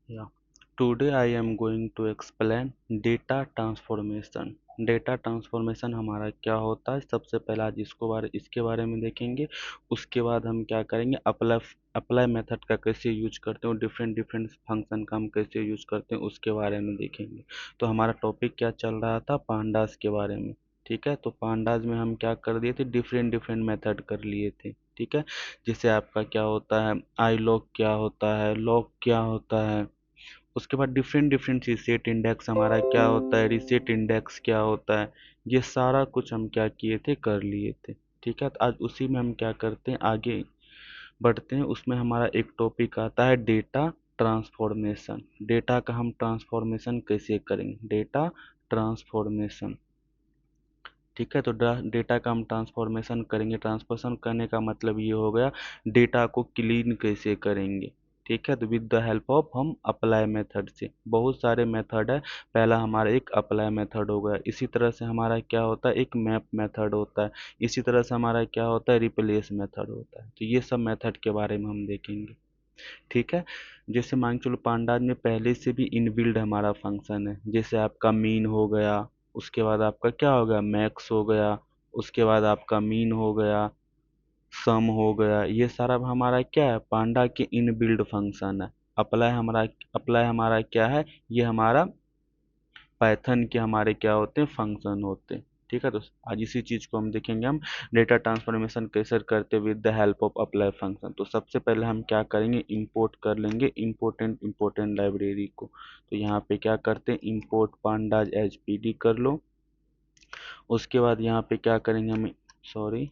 Yeah. Today I am going to explain data transformation. Data transformation हमारा क्या होता है, सबसे पहले आज इसके बारे में देखेंगे। उसके बाद हम क्या करेंगे, अप्लाई मेथड का कैसे यूज करते हैं, डिफरेंट डिफरेंट फंक्शन का हम कैसे यूज करते हैं उसके बारे में देखेंगे। तो हमारा टॉपिक क्या चल रहा था, पांडास के बारे में। ठीक है, तो पांडास में हम क्या कर दिए थे, डिफरेंट डिफरेंट मेथड कर लिए थे। ठीक है, जैसे आपका क्या होता है, आई लॉग क्या होता है, लॉग क्या होता है। उसके बाद डिफरेंट डिफरेंट चीज, सेट इंडेक्स हमारा क्या होता है, रिसेट इंडेक्स क्या होता है, ये सारा कुछ हम क्या किए थे, कर लिए थे। ठीक है, तो आज उसी में हम क्या करते हैं, आगे बढ़ते हैं। उसमें हमारा एक टॉपिक आता है डेटा ट्रांसफॉर्मेशन। डेटा का हम ट्रांसफॉर्मेशन कैसे करेंगे, डेटा ट्रांसफॉर्मेशन। ठीक है, तो डेटा का हम ट्रांसफॉर्मेशन करेंगे। ट्रांसफॉर्मेशन करने का मतलब ये हो गया, डेटा को क्लीन कैसे करेंगे। ठीक है, तो विद द हेल्प ऑफ हम अप्लाई मेथड से, बहुत सारे मेथड है। पहला हमारा एक अप्लाई मेथड हो गया, इसी तरह से हमारा क्या होता है, एक मैप मेथड होता है, इसी तरह से हमारा क्या होता है, रिप्लेस मेथड होता है। तो ये सब मेथड के बारे में हम देखेंगे। ठीक है, जैसे मान चलो पांडाज में पहले से भी इनबिल्ड हमारा फंक्शन है, जैसे आपका मीन हो गया, उसके बाद आपका क्या हो गया, मैक्स हो गया, उसके बाद आपका मीन हो गया, सम हो गया। ये सारा हमारा क्या है, पांडा के इनबिल्ड फंक्शन है। अप्लाई हमारा क्या है, ये हमारा पाइथन के हमारे क्या होते हैं, फंक्शन होते हैं। ठीक है, तो आज इसी चीज को हम देखेंगे, हम डेटा ट्रांसफॉर्मेशन कैसे करते with the help of apply function. तो सबसे पहले हम क्या करेंगे, इंपोर्ट कर लेंगे इंपोर्टेंट लाइब्रेरी को। तो यहाँ पे क्या करते हैं, इंपोर्ट पांडाज एज पीडी कर लो। उसके बाद यहाँ पे क्या करेंगे हम, सॉरी,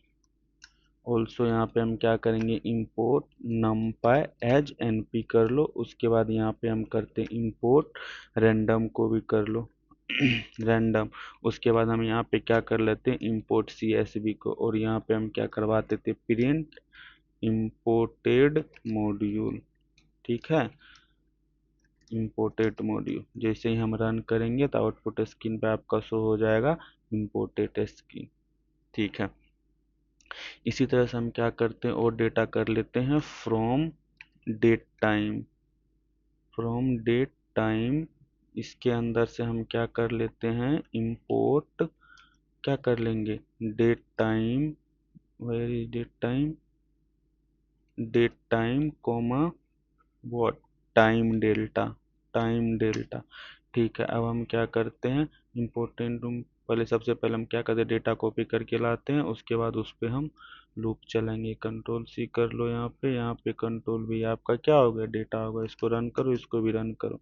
ऑल्सो यहाँ पे हम क्या करेंगे, इंपोर्ट numpy एज np कर लो। उसके बाद यहाँ पे हम करते हैं इंपोर्ट रैंडम को भी कर लो रैंडम। उसके बाद हम यहाँ पे क्या कर लेते हैं, इंपोर्ट csv को, और यहाँ पे हम क्या करवाते थे, प्रिंट इंपोर्टेड मॉड्यूल। ठीक है, इंपोर्टेड मॉड्यूल जैसे ही हम रन करेंगे तो आउटपुट स्क्रीन पे आपका शो हो जाएगा इंपोर्टेड स्क्रीन। ठीक है, इसी तरह से हम क्या करते हैं, और डेटा कर लेते हैं from date time. From date time, इसके अंदर से हम क्या कर लेते हैं, इंपोर्ट क्या कर लेंगे, date time, where is date time comma what, time delta. ठीक है, अब हम क्या करते हैं, इम्पोर्टेंट पहले, सबसे पहले हम क्या करते हैं, डेटा कॉपी करके लाते हैं। उसके बाद उस पर हम लूप चलाएंगे। कंट्रोल सी कर लो, यहाँ पे कंट्रोल भी, आपका क्या होगा, डेटा होगा। इसको रन करो, इसको भी रन करो।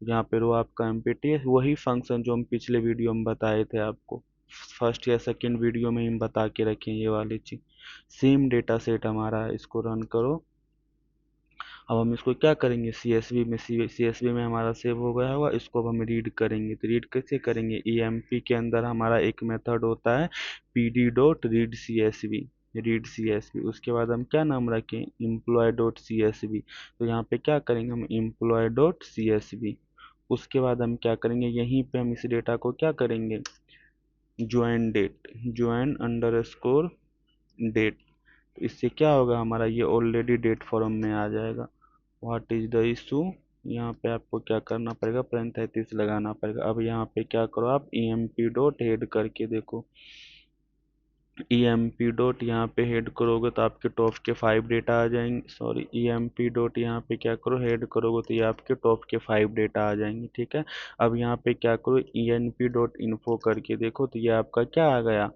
यहाँ पे रो आपका एम्प्टी है, वही फंक्शन जो हम पिछले वीडियो में बताए थे आपको, फर्स्ट या सेकेंड वीडियो में हम बता के रखे हैं, ये वाली चीज सेम डेटा सेट हमारा है। इसको रन करो। अब हम इसको क्या करेंगे, सी एस वी में हमारा सेव हो गया होगा, इसको अब हम रीड करेंगे। तो रीड कैसे करेंगे, emp के अंदर हमारा एक मेथड होता है pd dot read C S V. उसके बाद हम क्या नाम रखें, employ dot C S V. तो यहाँ पे क्या करेंगे हम, employ dot C S V. उसके बाद हम क्या करेंगे, यहीं पे हम इस डेटा को क्या करेंगे, ज्वाइन अंडर स्कोर डेट। इससे क्या होगा, हमारा ये ऑलरेडी डेट फॉर्म में आ जाएगा। व्हाट इज द इशू, यहाँ पे आपको क्या करना पड़ेगा, पैरेंथेसिस लगाना पड़ेगा। अब यहाँ पे क्या करो, आप emp डॉट हेड करके देखो। emp डॉट यहाँ पे हेड करोगे तो आपके टॉप के 5 डेटा आ जाएंगे। सॉरी, emp डॉट यहाँ पे क्या करो, हेड करोगे तो ये आपके टॉप के 5 डेटा आ जाएंगे। ठीक है, अब यहाँ पे क्या करो, enp डॉट इन्फो करके देखो, तो ये आपका क्या आ गया,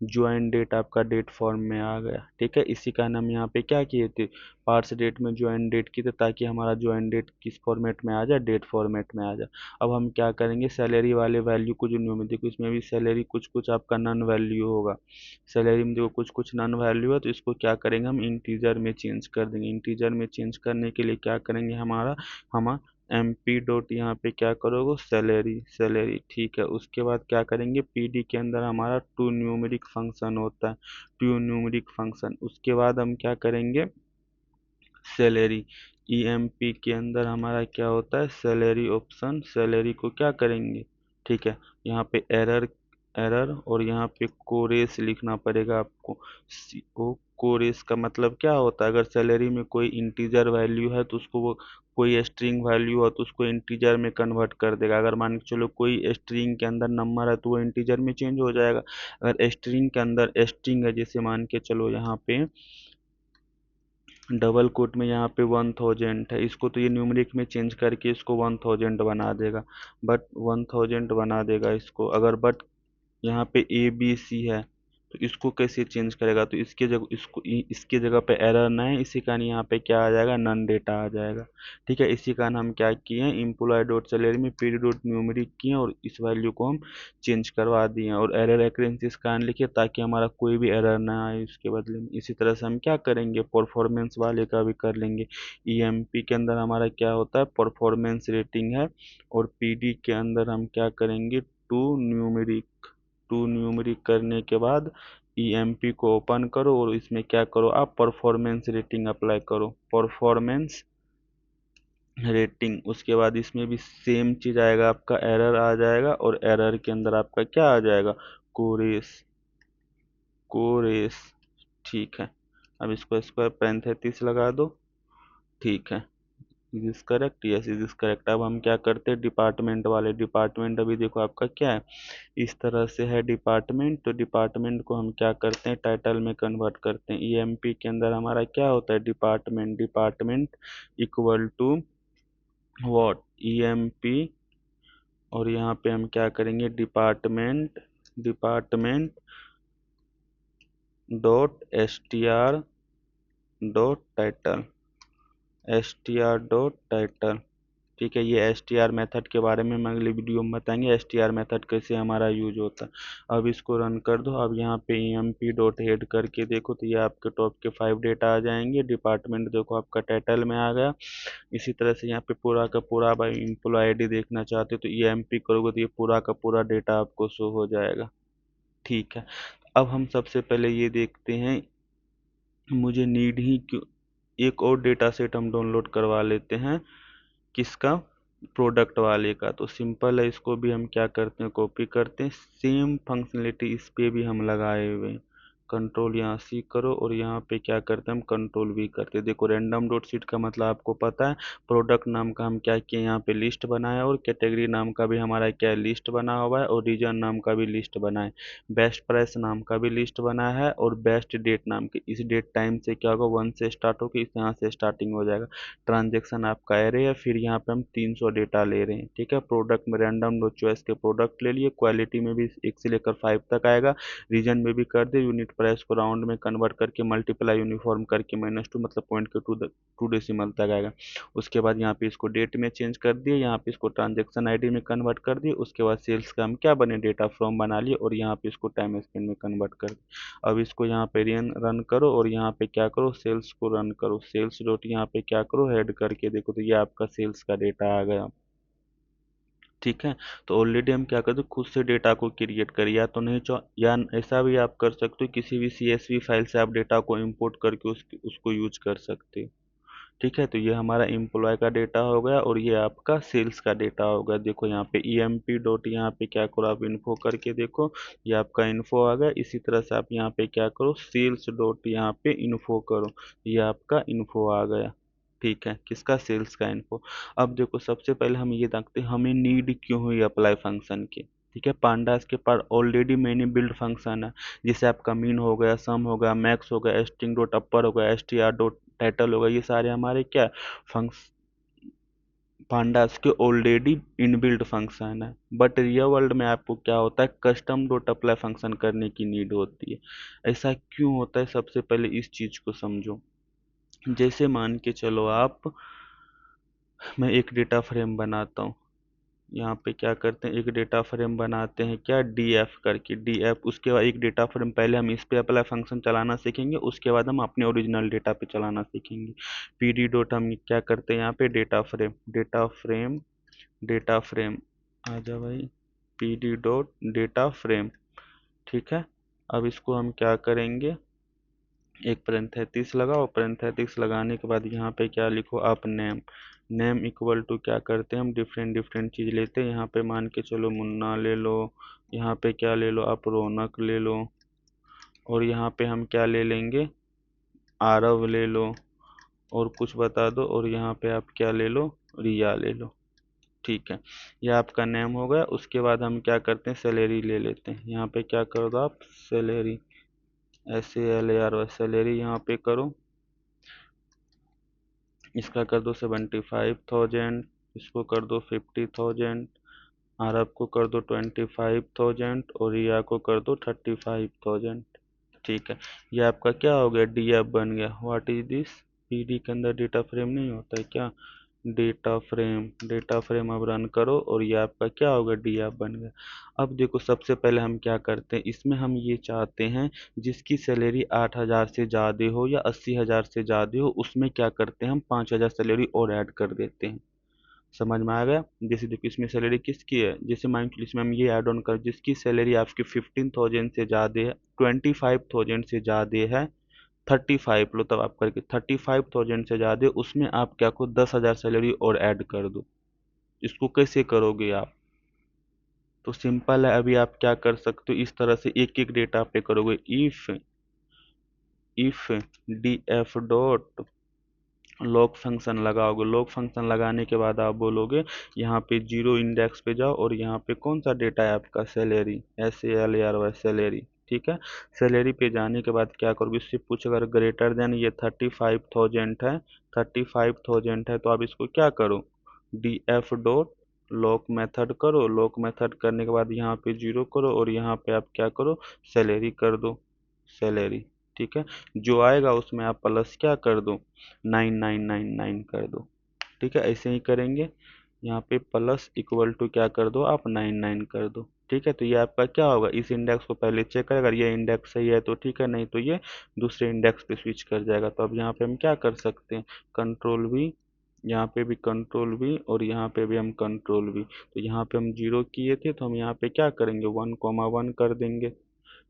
ज्वाइन डेट आपका डेट फॉर्म में आ गया। ठीक है, इसी का हम यहाँ पे क्या किए थे, पार्स डेट में ज्वाइन डेट की थे, ताकि हमारा ज्वाइन डेट किस फॉर्मेट में आ जाए, डेट फॉर्मेट में आ जाए। अब हम क्या करेंगे, सैलरी वाले वैल्यू को जो न्यू में देखो, इसमें भी सैलरी कुछ कुछ आपका नन वैल्यू होगा। सैलरी में देखो कुछ कुछ नन वैल्यू है, तो इसको क्या करेंगे, हम इंटीजर में चेंज कर देंगे। इंटीजर में चेंज करने के लिए क्या करेंगे, हम mp डॉट यहाँ पे क्या करोगे, सैलरी। ठीक है, उसके बाद क्या करेंगे, pd के अंदर हमारा टू न्यूमेरिक फंक्शन होता है, टू न्यूमेरिक फंक्शन। उसके बाद हम क्या करेंगे, सैलरी, emp के अंदर हमारा क्या होता है, सैलरी ऑप्शन। सैलरी को क्या करेंगे, ठीक है, यहाँ पे एरर एरर, और यहाँ पे कोरेस लिखना पड़ेगा आपको। ओ कोरेस का मतलब क्या होता है, अगर सैलरी में कोई इंटीजर वैल्यू है तो उसको वो कोई स्ट्रिंग वैल्यू हो तो उसको इंटीजर में कन्वर्ट कर देगा। अगर मान के चलो कोई स्ट्रिंग के अंदर नंबर है तो वो इंटीजर में चेंज हो जाएगा। अगर स्ट्रिंग के अंदर स्ट्रिंग है, जैसे मान के चलो यहाँ पे डबल कोट में यहाँ पे 1000 है, इसको तो ये न्यूमरिक में चेंज करके इसको 1000 बना देगा, बट 1000 बना देगा इसको। अगर बट यहाँ पे ABC है तो इसको कैसे चेंज करेगा, तो इसके जगह इसके जगह पे एरर ना है, इसी कारण यहाँ पे क्या आ जाएगा, नन डेटा आ जाएगा। ठीक है, इसी कारण हम क्या किए हैं, एम्प्लॉय डॉट सैलरी में पीडी डॉट न्यूमेरिक किए और इस वैल्यू को हम चेंज करवा दिए और एरर एक्रेंस इस कारण लिखे ताकि हमारा कोई भी एरर ना आए इसके बदले में। इसी तरह से हम क्या करेंगे, परफॉर्मेंस वाले का भी कर लेंगे। EMP के अंदर हमारा क्या होता है, परफॉर्मेंस रेटिंग है, और PD के अंदर हम क्या करेंगे, टू न्यूमेरिक करने के बाद EMP को ओपन करो और इसमें क्या करो, आप परफॉर्मेंस रेटिंग अप्लाई करो, परफॉर्मेंस रेटिंग। उसके बाद इसमें भी सेम चीज आएगा, आपका एरर आ जाएगा और एरर के अंदर आपका क्या आ जाएगा, कोरेस, कोरेस। ठीक है, अब इसको स्क्वायर पैरेंथेसिस लगा दो। ठीक है, is is correct, yes is is correct. अब हम क्या करते हैं, डिपार्टमेंट वाले, डिपार्टमेंट अभी देखो आपका क्या है, इस तरह से है डिपार्टमेंट। तो डिपार्टमेंट को हम क्या करते हैं, टाइटल में कन्वर्ट करते हैं। EMP के अंदर हमारा क्या होता है, department, department equal to what, EMP, और यहाँ पे हम क्या करेंगे, department, department dot str dot title, str dot title. ठीक है, ये str मेथड के बारे में हम अगली वीडियो में बताएंगे, str मेथड कैसे हमारा यूज होता है। अब इसको रन कर दो। अब यहाँ पे EMP डॉट हेड करके देखो तो ये आपके टॉप के 5 डेटा आ जाएंगे। डिपार्टमेंट देखो आपका टाइटल में आ गया। इसी तरह से यहाँ पे पूरा का पूरा भाई एम्प्लॉय ID देखना चाहते हो तो EMP करोगे तो ये पूरा का पूरा डेटा आपको शो हो जाएगा। ठीक है, अब हम सबसे पहले ये देखते हैं, मुझे नीड ही क्यों, एक और डेटा सेट हम डाउनलोड करवा लेते हैं, किसका, प्रोडक्ट वाले का। तो सिंपल है, इसको भी हम क्या करते हैं, कॉपी करते हैं, सेम फंक्शनलिटी इस पे भी हम लगाए हुए हैं। कंट्रोल यहाँ C करो और यहाँ पे क्या करते हैं, हम कंट्रोल V करते हैं। देखो रैंडम डॉट सीट का मतलब आपको पता है, प्रोडक्ट नाम का हम क्या किए, यहाँ पे लिस्ट बनाया, और कैटेगरी नाम का भी हमारा क्या लिस्ट बना हुआ है, और रीजन नाम का भी लिस्ट बना है, बेस्ट प्राइस नाम का भी लिस्ट बना है, और बेस्ट डेट नाम की, इस डेट टाइम से क्या होगा, 1 से स्टार्ट होकर इस यहाँ से स्टार्टिंग हो जाएगा। ट्रांजेक्शन आपका एरे है, फिर यहाँ पे हम 300 डेटा ले रहे हैं। ठीक है, प्रोडक्ट में रैंडम डॉट चॉइस के प्रोडक्ट ले लिए, क्वालिटी में भी 1 से लेकर 5 तक आएगा, रीजन में भी कर दे, यूनिट प्राइस को राउंड में कन्वर्ट करके मल्टीप्लाई यूनिफॉर्म करके -2 मतलब पॉइंट के 2 डेसिमल तक आएगा। उसके बाद यहाँ पे इसको डेट में चेंज कर दिए, यहाँ पे इसको ट्रांजेक्शन ID में कन्वर्ट कर दिए। उसके बाद सेल्स का हम क्या बने, डेटा फ्रॉम बना लिए, और यहाँ पे इसको टाइम स्पेंड में कन्वर्ट कर दिए। अब इसको यहाँ पे रन करो और यहाँ पे क्या करो, सेल्स को रन करो, सेल्स डॉट यहाँ पे क्या करो, हेड करके देखो तो ये आपका सेल्स का डेटा आ गया। ठीक है, तो ऑलरेडी हम क्या करते हैं, खुद से डेटा को क्रिएट करिए, या तो नहीं या ऐसा भी आप कर सकते हो, किसी भी CSV फाइल से आप डेटा को इंपोर्ट करके उसको यूज कर सकते हो। ठीक है, तो ये हमारा एम्प्लॉय का डेटा हो गया और ये आपका सेल्स का डेटा हो गया। देखो यहाँ पे EMP डॉट यहाँ पे क्या करो, आप इन्फो करके देखो, ये आपका इन्फो आ गया। इसी तरह से आप यहाँ पे क्या करो, सेल्स डॉट यहाँ पे इन्फो करो, ये आपका इन्फो आ गया। ठीक है, किसका, सेल्स का इन्फो। अब देखो सबसे पहले हम ये देखते हैं हमें नीड क्यों हुई अप्लाई फंक्शन की। ठीक है, पांडास के पास ऑलरेडी मैंने बिल्ड फंक्शन है, जैसे आपका मीन हो गया, सम हो गया, मैक्स हो गया, स्ट्रिंग डॉट अपर हो गया, str डॉट टाइटल होगा, ये सारे हमारे क्या फंक्स पांडास के ऑलरेडी इनबिल्ट फंक्शन है। बट रियल वर्ल्ड में आपको क्या होता है, कस्टम डॉट अप्लाई फंक्शन करने की नीड होती है। ऐसा क्यों होता है, सबसे पहले इस चीज को समझो। जैसे मान के चलो आप, मैं एक डेटा फ्रेम बनाता हूँ, यहाँ पे क्या करते हैं, एक डेटा फ्रेम बनाते हैं क्या, DF करके, DF। उसके बाद एक डेटा फ्रेम, पहले हम इस पे अप्लाई फंक्शन चलाना सीखेंगे, उसके बाद हम अपने ओरिजिनल डेटा पे चलाना सीखेंगे। PD डॉट हम क्या करते हैं, यहाँ पे data frame, data frame, data frame, आ जा भाई, PD डॉट डेटा फ्रेम। ठीक है, अब इसको हम क्या करेंगे, एक पैरेंथेसिस लगाओ, पैरेंथेसिस लगाने के बाद यहाँ पे क्या लिखो आप, नेम, नेम इक्वल टू क्या करते हैं हम, डिफरेंट डिफरेंट चीज़ लेते हैं। यहाँ पे मान के चलो मुन्ना ले लो, यहाँ पे क्या ले लो आप, रौनक ले लो, और यहाँ पे हम क्या ले लेंगे, आरव ले लो, और कुछ बता दो, और यहाँ पे आप क्या ले लो, रिया ले लो। ठीक है, यह आपका नेम हो गया। उसके बाद हम क्या करते हैं, सैलरी ले लेते हैं। यहाँ पे क्या कर दो आप, सैलरी, SALARY सैलरी यहाँ पे करो। इसका कर दो 75,000, इसको कर दो 50,000, आरब को कर दो 25,000 और रिया को कर दो 35,000। ठीक है, ये आपका क्या हो गया, DF बन गया। व्हाट इज दिस, PD के अंदर डेटा फ्रेम नहीं होता है क्या, डेटा फ्रेम, डेटा फ्रेम अब रन करो और ये आपका क्या होगा, DF बन गया। अब देखो सबसे पहले हम क्या करते हैं, इसमें हम ये चाहते हैं जिसकी सैलरी 8,000 से ज़्यादा हो या 80,000 से ज़्यादा हो, उसमें क्या करते हैं हम 5,000 सैलरी और ऐड कर देते हैं। समझ में आ गया। जैसे देखो इसमें सैलरी किसकी है, जैसे मान लो इसमें हम ये ऐड ऑन कर, जिसकी सैलरी आपकी 15,000 से ज़्यादा है, 25,000 से ज़्यादा है, 35 लो तब आप करके 35,000 से ज़्यादा, उसमें आप क्या को 10,000 सैलरी और ऐड कर दो। इसको कैसे करोगे आप, तो सिंपल है। अभी आप क्या कर सकते हो, इस तरह से एक एक डेटा पे करोगे। If DF dot log function लगाओगे, लॉग फंक्शन लगाने के बाद आप बोलोगे यहाँ पे जीरो इंडेक्स पे जाओ और यहाँ पे कौन सा डेटा है आपका, सैलरी, SALARY सैलरी। ठीक है, सैलरी पे जाने के बाद क्या करोगे, इससे पूछेगा अगर ग्रेटर देन ये 35,000 है, 35,000 है तो आप इसको क्या करो, DF डॉट लॉक मेथड करो। लॉक मेथड करने के बाद यहाँ पे जीरो करो और यहाँ पे आप क्या करो, सैलरी कर दो, सैलरी। ठीक है, जो आएगा उसमें आप प्लस क्या कर दो, 9999 कर दो। ठीक है, ऐसे ही करेंगे। यहाँ पे प्लस इक्वल टू क्या कर दो आप, 99 कर दो। ठीक है, तो ये आपका क्या होगा, इस इंडेक्स को पहले चेक करें, अगर ये इंडेक्स सही है तो ठीक है, नहीं तो ये दूसरे इंडेक्स पे स्विच कर जाएगा। तो अब यहाँ पे हम क्या कर सकते हैं, कंट्रोल V, यहाँ पे भी कंट्रोल V और यहाँ पे भी हम कंट्रोल V। तो यहाँ पे हम जीरो किए थे तो हम यहाँ पे क्या करेंगे, 1,1 कर देंगे।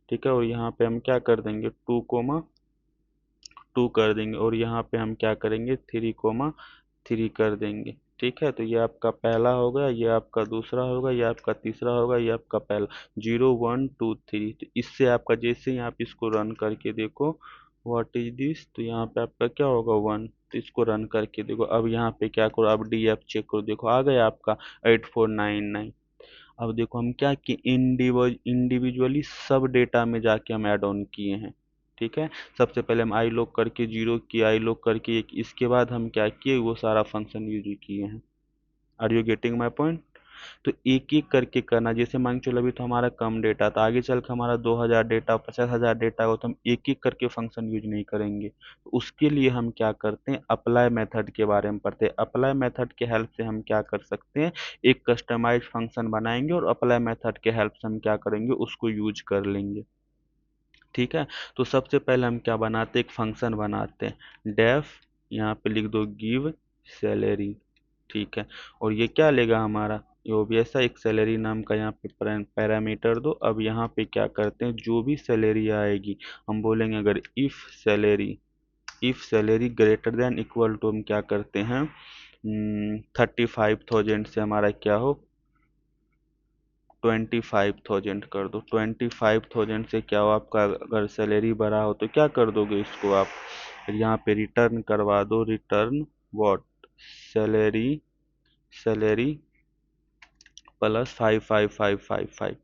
ठीक है, और यहाँ पे हम क्या कर देंगे, 2,2 कर देंगे और यहाँ पे हम क्या करेंगे, 3,3 कर देंगे। ठीक है, तो ये आपका पहला हो गया, ये आपका दूसरा होगा, ये आपका तीसरा होगा, ये आपका पहला, 0 1 2 3। तो इससे आपका जैसे ही आप इसको रन करके देखो, व्हाट इज दिस, तो यहाँ पे आपका क्या होगा, 1। तो इसको रन करके देखो, अब यहाँ पे क्या करो, अब DF चेक करो, देखो आ गया आपका 8499। अब देखो हम क्या कि इंडिविजुअली सब डेटा में जाके हम ऐड ऑन किए हैं। ठीक है, सबसे पहले हम आई लॉग करके जीरो किया, आई लॉग करके एक, इसके बाद हम क्या किए, वो सारा फंक्शन यूज किए हैं। Are you getting my point. तो एक एक करके करना, जैसे मान के चलो अभी तो हमारा कम डेटा था, आगे चल के हमारा 2,000 डेटा 50,000 डेटा हो तो हम एक एक करके फंक्शन यूज नहीं करेंगे। तो उसके लिए हम क्या करते हैं, अप्लाई मेथड के बारे में पढ़ते हैं। अप्लाई मेथड के हेल्प से हम क्या कर सकते हैं, एक कस्टमाइज फंक्शन बनाएंगे और अप्लाई मेथड के हेल्प से हम क्या करेंगे, उसको यूज कर लेंगे। ठीक है, तो सबसे पहले हम क्या बनाते हैं, एक फंक्शन बनाते हैं, डेफ, यहाँ पे लिख दो गिव सैलरी। ठीक है, और ये क्या लेगा हमारा, ये भी ऐसा एक सैलरी नाम का यहाँ पे पैरामीटर दो। अब यहाँ पे क्या करते हैं, जो भी सैलरी आएगी हम बोलेंगे अगर if salary greater than equal to, हम क्या करते हैं, 35,000 से हमारा क्या हो, 25,000 कर दो। 25,000 से क्या हो आपका, अगर सैलरी बढ़ा हो तो क्या कर दोगे इसको आप, फिर यहाँ पे रिटर्न करवा दो, return what, salary, salary plus 55555।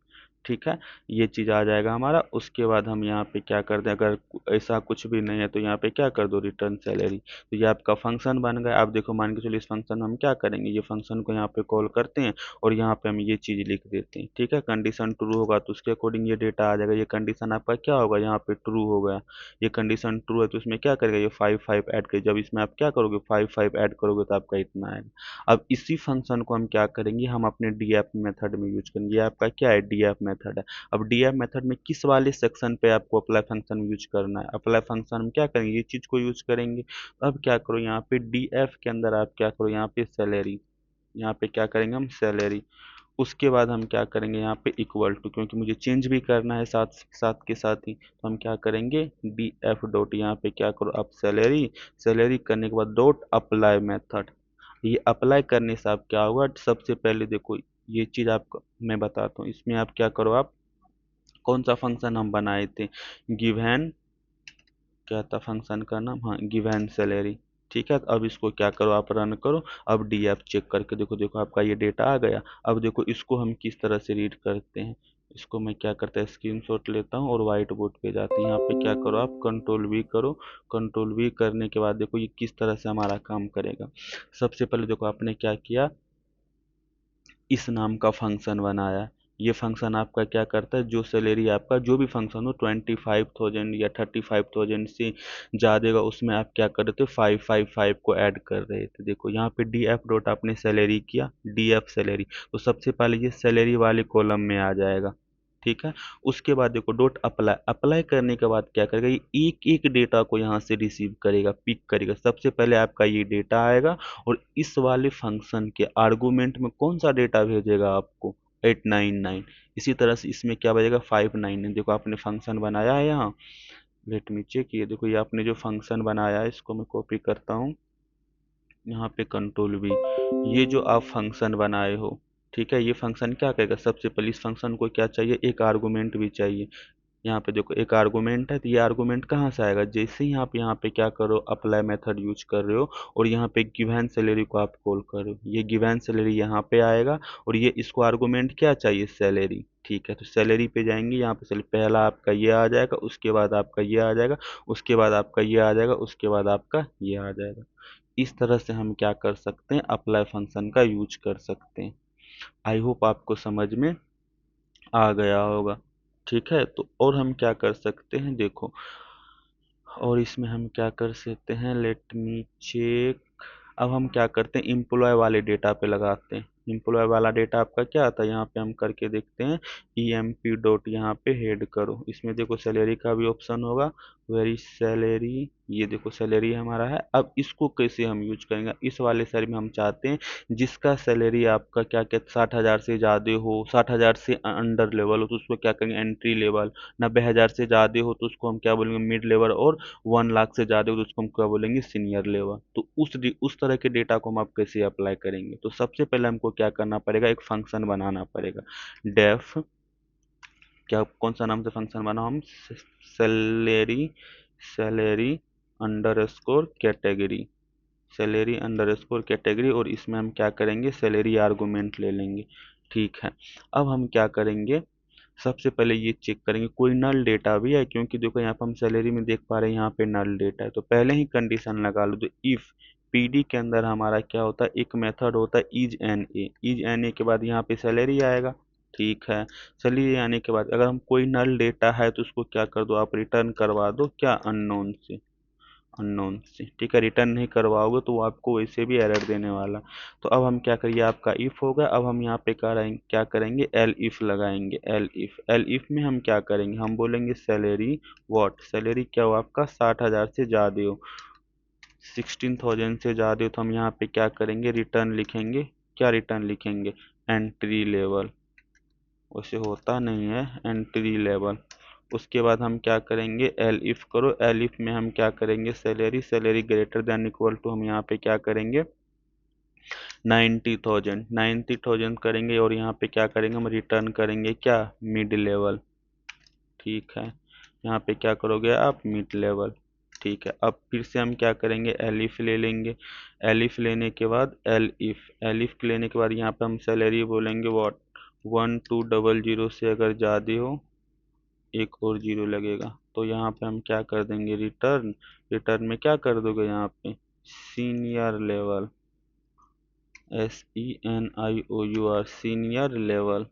ठीक है, ये चीज़ आ जाएगा हमारा। उसके बाद हम यहाँ पे क्या करते हैं, अगर ऐसा कुछ भी नहीं है तो यहाँ पे क्या कर दो, रिटर्न सैलरी। तो ये आपका फंक्शन बन गया। आप देखो मान के चलो इस फंक्शन हम क्या करेंगे, ये फंक्शन को यहाँ पे कॉल करते हैं और यहाँ पे हम ये चीज़ लिख देते हैं। ठीक है, कंडीशन ट्रू होगा तो उसके अकॉर्डिंग ये डेटा आ जाएगा। ये कंडीशन आपका क्या होगा, यहाँ पे ट्रू हो गया। ये कंडीशन ट्रू है तो इसमें क्या करेगा, ये 5 5 ऐड करेगा। जब इसमें आप क्या करोगे, 5 5 ऐड करोगे तो आपका इतना आएगा। अब इसी फंक्शन को हम क्या करेंगे, हम अपने DF मेथड में यूज करेंगे। ये आपका क्या है, DF मेथड है। अब DF मेथड में किस वाले सेक्शन पे आपको अप्लाई फंक्शन यूज करना है, अप्लाई फंक्शन हम क्या करेंगे, ये चीज को यूज करेंगे। अब क्या करो, यहाँ पे DF के अंदर आप क्या करो, यहाँ पे सैलरी, यहाँ पे क्या करेंगे हम, सैलरी। उसके बाद हम क्या करेंगे, यहाँ पे इक्वल टू, क्योंकि मुझे चेंज भी करना है साथ साथ के साथ ही, तो हम क्या करेंगे, DF डॉट, यहाँ पे क्या करो आप, सैलरी, सैलरी करने के बाद डॉट अप्लाई मेथड। ये अप्लाई करने से आप क्या होगा, सबसे पहले देखो ये चीज़ आपको मैं बताता हूँ, इसमें आप क्या करो, आप कौन सा फंक्शन हम बनाए थे, गिवन, क्या था फंक्शन का नाम, हाँ गिवन सैलरी। ठीक है। तो अब इसको क्या करो, आप रन करो। अब डीएफ चेक करके देखो, देखो आपका ये डेटा आ गया। अब देखो इसको हम किस तरह से रीड करते हैं। इसको मैं क्या करता है, स्क्रीनशॉट लेता हूँ और व्हाइट बोर्ड पे जाते हैं। यहाँ पे क्या करो, आप कंट्रोल वी करो। कंट्रोल वी करने के बाद देखो ये किस तरह से हमारा काम करेगा। सबसे पहले देखो आपने क्या किया, इस नाम का फंक्शन बनाया। ये फंक्शन आपका क्या करता है, जो सैलरी आपका जो भी फंक्शन हो 25,000 या 35,000 से ज़्यादा का, उसमें आप क्या कर रहे थे, 555 को ऐड कर रहे थे। देखो यहाँ पे डी एफ डॉट आपने सैलरी किया, डी एफ सैलरी, तो सबसे पहले ये सैलरी वाले कॉलम में आ जाएगा। ठीक है। उसके बाद देखो डॉट अप्लाई, अप्लाई करने के बाद क्या करेगा, ये एक एक डेटा को यहाँ से रिसीव करेगा, पिक करेगा। सबसे पहले आपका ये डेटा आएगा और इस वाले फंक्शन के आर्गुमेंट में कौन सा डेटा भेजेगा आपको, 899। इसी तरह से इसमें क्या बजेगा, 599। देखो आपने फंक्शन बनाया है यहाँ, लेट मी चेक। ये देखो ये आपने जो फंक्शन बनाया है, इसको मैं कॉपी करता हूँ, यहाँ पे कंट्रोल वी। ये जो आप फंक्शन बनाए हो, ठीक है, ये फंक्शन क्या करेगा, सबसे पहले इस फंक्शन को क्या चाहिए, एक आर्गुमेंट भी चाहिए। यहाँ पे देखो एक आर्गुमेंट है, तो ये आर्गुमेंट कहाँ से आएगा, जैसे ही आप यहाँ पे क्या करो, अप्लाई मेथड यूज कर रहे हो और यहाँ पे गिवन सैलरी को आप कॉल करो, ये गिवन सैलरी यहाँ पे आएगा और ये इसको आर्गुमेंट क्या चाहिए, सैलरी। ठीक है, तो सैलरी पे जाएंगे, यहाँ पे चलिए पहला आपका ये आ जाएगा, उसके बाद आपका ये आ जाएगा, उसके बाद आपका ये आ जाएगा, उसके बाद आपका ये आ जाएगा। इस तरह से हम क्या कर सकते हैं, अप्लाई फंक्शन का यूज कर सकते हैं। आई होप आपको समझ में आ गया होगा। ठीक है, तो और हम क्या कर सकते हैं, देखो और इसमें हम क्या कर सकते हैं, लेट मी चेक। अब हम क्या करते हैं, एम्प्लॉय वाले डेटा पे लगाते हैं। एम्प्लॉय वाला डेटा आपका क्या आता है, यहाँ पे हम करके देखते हैं। ई एम पी डॉट यहाँ पे हेड करो, इसमें देखो सैलरी का भी ऑप्शन होगा, वेरी सैलरी, ये देखो सैलरी हमारा है। अब इसको कैसे हम यूज करेंगे, इस वाले सैलरी में हम चाहते हैं जिसका सैलरी आपका क्या क्या 60,000 से ज़्यादा हो, 60,000 से अंडर लेवल हो, तो उसको क्या करेंगे, एंट्री लेवल। 90,000 से ज़्यादा हो तो उसको हम क्या बोलेंगे, मिड लेवल। और 1 लाख से ज़्यादा हो तो उसको हम क्या बोलेंगे, सीनियर लेवल। तो उस तरह के डेटा को हम आप कैसे अप्लाई करेंगे, तो सबसे पहले हमको क्या करना पड़ेगा, एक फंक्शन बनाना पड़ेगा। डेफ, क्या कौन सा नाम से फंक्शन बना हम, salary, salary under score category, salary under score category. और इसमें हम क्या करेंगे, सैलरी आर्गूमेंट ले लेंगे। ठीक है। अब हम क्या करेंगे, सबसे पहले ये चेक करेंगे कोई नल डेटा भी है, क्योंकि देखो यहाँ पे हम सैलरी में देख पा रहे हैं यहाँ पे नल डेटा है, तो पहले ही कंडीशन लगा लो। तो इफ पीडी के अंदर हमारा क्या होता है, एक मेथड होता है is N A, is N A के बाद यहाँ पे सैलरी आएगा। ठीक है, सैलरी आने के बाद अगर हम कोई नल डेटा है तो उसको क्या कर दो, आप रिटर्न करवा दो, क्या, अननोन से, अननोन से। ठीक है, रिटर्न नहीं करवाओगे तो वो आपको वैसे भी एरर देने वाला। तो अब हम क्या करिए, आपका इफ हो गया। अब हम यहाँ पे क्या करेंगे, एल इफ लगाएंगे। एल इफ, एल इफ में हम क्या करेंगे, हम बोलेंगे सैलरी व्हाट, सैलरी क्या हो आपका, 60,000 से ज़्यादा हो, 16,000 से ज़्यादा हो, तो हम यहाँ पे क्या करेंगे, रिटर्न लिखेंगे। क्या रिटर्न लिखेंगे, एंट्री लेवल, वैसे होता नहीं है, एंट्री लेवल। उसके बाद हम क्या करेंगे, एल इफ करो। एल इफ में हम क्या करेंगे, salary, salary greater than equal to, हम यहाँ पे क्या करेंगे, 90,000, 90,000 करेंगे। और यहाँ पे क्या करेंगे, हम रिटर्न करेंगे क्या, मिड लेवल। ठीक है, यहाँ पे क्या करोगे आप, मिड लेवल। ठीक है, अब फिर से हम क्या करेंगे, एलिफ ले लेंगे। एलिफ लेने के बाद एल इफ, एलिफ लेने के बाद यहाँ पे हम सैलरी बोलेंगे व्हाट, 1200 से अगर ज़्यादा हो, एक और जीरो लगेगा, तो यहाँ पे हम क्या कर देंगे, रिटर्न। रिटर्न में क्या कर दोगे, यहाँ पे senior level, SENIOUR, senior level,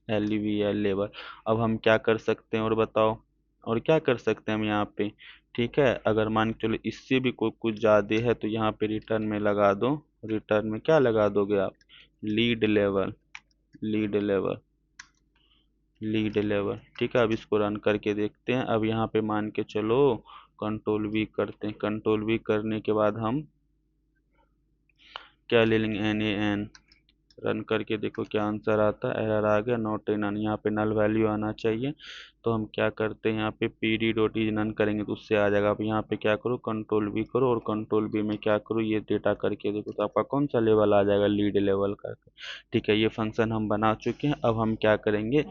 LEVL level. अब हम क्या कर सकते हैं और बताओ, और क्या कर सकते हैं हम यहाँ पे। ठीक है, अगर मान के चलो इससे भी कोई कुछ ज़्यादा है तो यहाँ पे रिटर्न में लगा दो। रिटर्न में क्या लगा दोगे आप, lead level, lead level, lead level. ठीक है, अब इसको रन करके देखते हैं। अब यहाँ पे मान के चलो कंट्रोल वी करते हैं। कंट्रोल वी करने के बाद हम क्या ले लेंगे, NaN। रन करके देखो क्या आंसर आता है, एरर आ गया, नॉट इन, यहाँ पे नल वैल्यू आना चाहिए। तो हम क्या करते हैं यहाँ पे P D dot is none करेंगे तो उससे आ जाएगा। अब यहाँ पे क्या करो, कंट्रोल बी करो और कंट्रोल बी में क्या करो, ये डेटा करके देखो तो आपका कौन सा लेवल आ जाएगा, लीड लेवल करके। ठीक है, ये फंक्शन हम बना चुके हैं। अब हम क्या करेंगे,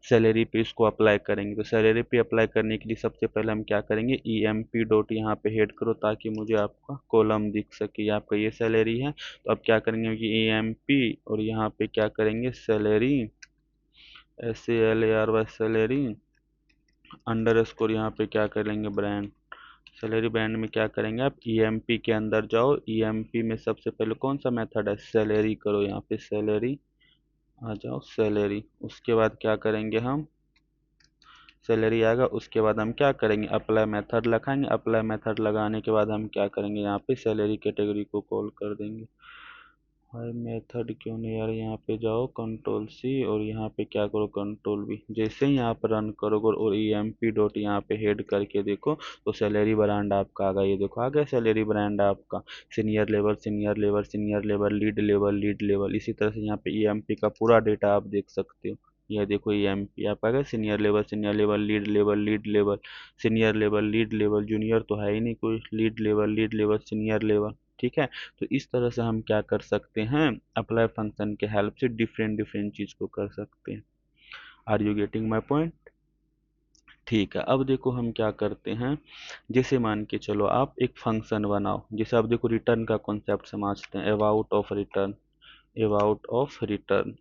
सैलरी पे इसको अप्लाई करेंगे। तो सैलरी पे अप्लाई करने के लिए सबसे पहले हम क्या करेंगे, ई एम पी डॉट यहाँ पे हेड करो ताकि मुझे आपका कॉलम दिख सके। आपका ये सैलरी है, तो अब क्या करेंगे कि ई एम पी और यहाँ पे क्या करेंगे, salary, SALARY salary under score, यहाँ पे क्या करेंगे, ब्रांड। सैलरी ब्रांड में क्या करेंगे, आप ईएमपी के अंदर जाओ। ईएमपी में सबसे पहले कौन सा मेथड है, सैलरी करो, यहाँ पे सैलरी आ जाओ, सैलरी। उसके बाद क्या करेंगे हम, सैलरी आएगा, उसके बाद हम क्या करेंगे, अप्लाई मेथड लगाएंगे। अप्लाई मेथड लगाने के बाद हम क्या करेंगे, यहाँ पे सैलरी कैटेगरी को कॉल कर देंगे। भाई मेथड क्यों नहीं यार, यहाँ पे जाओ कंट्रोल सी और यहाँ पे क्या करो, कंट्रोल बी। जैसे ही आप रन करोगे और ई एम पी डॉट यहाँ पे हेड करके देखो तो सैलरी ब्रांड आपका आ गया। ये देखो आ गया सैलरी ब्रांड आपका, senior level, senior level, senior level, lead level, lead level. इसी तरह से यहाँ पे ई एम पी का पूरा डेटा आप देख सकते हो। यह देखो ई एम पी आपका आ गया, senior level, senior level, lead level, lead level, senior level, lead level, junior तो है ही नहीं कोई, lead level, lead level, senior level. ठीक है, तो इस तरह से हम क्या कर सकते हैं, अप्लाई फंक्शन के हेल्प से डिफरेंट डिफरेंट चीज को कर सकते हैं। Are you getting my point? ठीक है, अब देखो हम क्या करते हैं, जैसे मान के चलो आप एक फंक्शन बनाओ। जैसे आप देखो रिटर्न का कॉन्सेप्ट समझते हैं, about of return, about of return.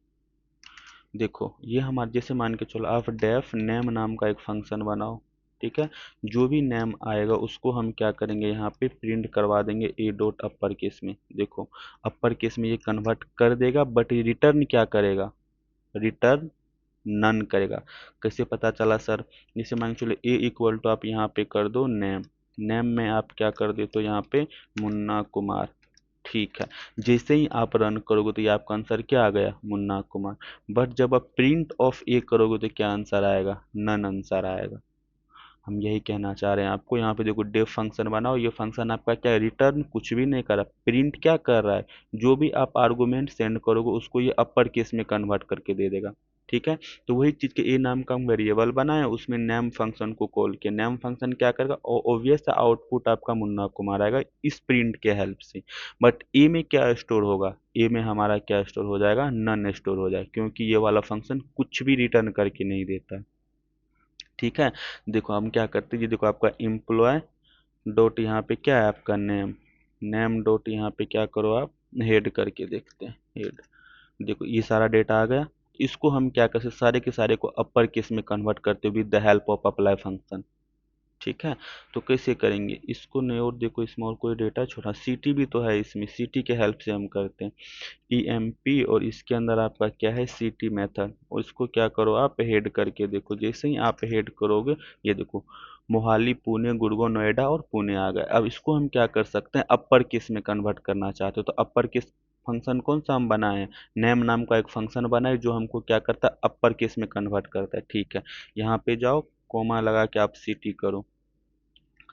देखो ये हमारे, जैसे मान के चलो आप डेफ नेम नाम का एक फंक्शन बनाओ। ठीक है, जो भी नेम आएगा उसको हम क्या करेंगे, यहाँ पे प्रिंट करवा देंगे ए डॉट अपर केस में। देखो अपर केस में ये कन्वर्ट कर देगा, बट रिटर्न क्या करेगा, रिटर्न नन करेगा। कैसे पता चला सर, जैसे मान के चलो ए इक्वल टू आप यहाँ पे कर दो नेम, नेम में आप क्या कर दे तो यहाँ पे मुन्ना कुमार। ठीक है, जैसे ही आप रन करोगे तो ये आपका आंसर क्या आ गया, मुन्ना कुमार। बट जब आप प्रिंट ऑफ ए करोगे तो क्या आंसर आएगा, नन आंसर आएगा। हम यही कहना चाह रहे हैं आपको। यहाँ पे देखो डेफ फंक्शन बनाओ, ये फंक्शन आपका क्या है, रिटर्न कुछ भी नहीं कर रहा, प्रिंट क्या कर रहा है, जो भी आप आर्गुमेंट सेंड करोगे उसको ये अपर केस में कन्वर्ट करके दे देगा। ठीक है, तो वही चीज के ए नाम का हम वेरिएबल बनाए, उसमें नेम फंक्शन को कॉल किया। नेम फंक्शन क्या करेगा, ऑब्वियस आउटपुट आपका मुन्ना कुमार आएगा इस प्रिंट के हेल्प से। बट ए में क्या स्टोर होगा, ए में हमारा क्या स्टोर हो जाएगा, नन स्टोर हो जाएगा, क्योंकि ये वाला फंक्शन कुछ भी रिटर्न करके नहीं देता। ठीक है, देखो हम क्या करते हैं, ये देखो आपका एम्प्लॉय डॉट यहाँ पे क्या है आपका नेम, नेम डॉट यहाँ पे क्या करो आप हेड करके देखते हैं, हेड। देखो ये सारा डेटा आ गया। इसको हम क्या करते हैं, सारे के सारे को अपर केस में कन्वर्ट करते हैं with the help of apply function. ठीक है, तो कैसे करेंगे इसको, नहीं और देखो इसमें और कोई डेटा छोटा, सीटी भी तो है इसमें, सीटी के हेल्प से हम करते हैं। EMP और इसके अंदर आपका क्या है, सीटी मेथड, और इसको क्या करो आप हेड करके देखो। जैसे ही आप हेड करोगे ये देखो मोहाली, पुणे, गुड़गांव, नोएडा और पुणे आ गए। अब इसको हम क्या कर सकते हैं, अपर केस में कन्वर्ट करना चाहते हो तो अपर केस फंक्शन कौन सा हम बनाए हैं, नेम नाम का एक फंक्शन बनाए जो हमको क्या करता है, अपर केस में कन्वर्ट करता है। ठीक है, यहाँ पे जाओ, कोमा लगा के आप सीटी करो,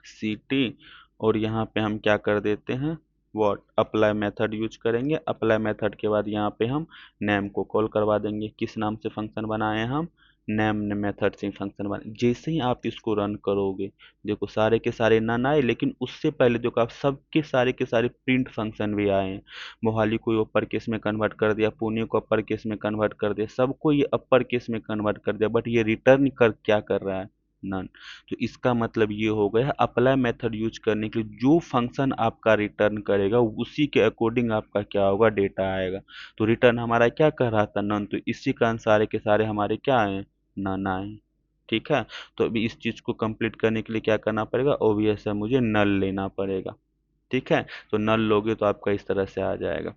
सीटी, और यहाँ पे हम क्या कर देते हैं, वॉट अप्लाई मेथड यूज करेंगे। अप्लाई मेथड के बाद यहाँ पे हम नेम को कॉल करवा देंगे। किस नाम से फंक्शन बनाए हैं हम, नेम मेथड से फंक्शन बनाए। जैसे ही आप इसको रन करोगे देखो सारे के सारे नन आए, लेकिन उससे पहले देखो आप सबके सारे के सारे प्रिंट फंक्शन भी आए हैं। मोहाली को अपर केस में कन्वर्ट कर दिया, पुणे को अपर केस में कन्वर्ट कर दिया, सबको ये अपर केस में कन्वर्ट कर दिया, बट ये रिटर्न कर क्या कर रहा है, नन। तो इसका मतलब ये हो गया, अप्लाई मेथड यूज करने के लिए जो फंक्शन आपका रिटर्न करेगा उसी के अकॉर्डिंग आपका क्या होगा, डेटा आएगा। तो रिटर्न हमारा क्या कर रहा था, नन, तो इसी कारण सारे के सारे हमारे क्या आए, नन आए। ठीक है, तो अभी इस चीज को कंप्लीट करने के लिए क्या करना पड़ेगा, ओबीएस है मुझे नल लेना पड़ेगा। ठीक है, तो नल लोगे तो आपका इस तरह से आ जाएगा।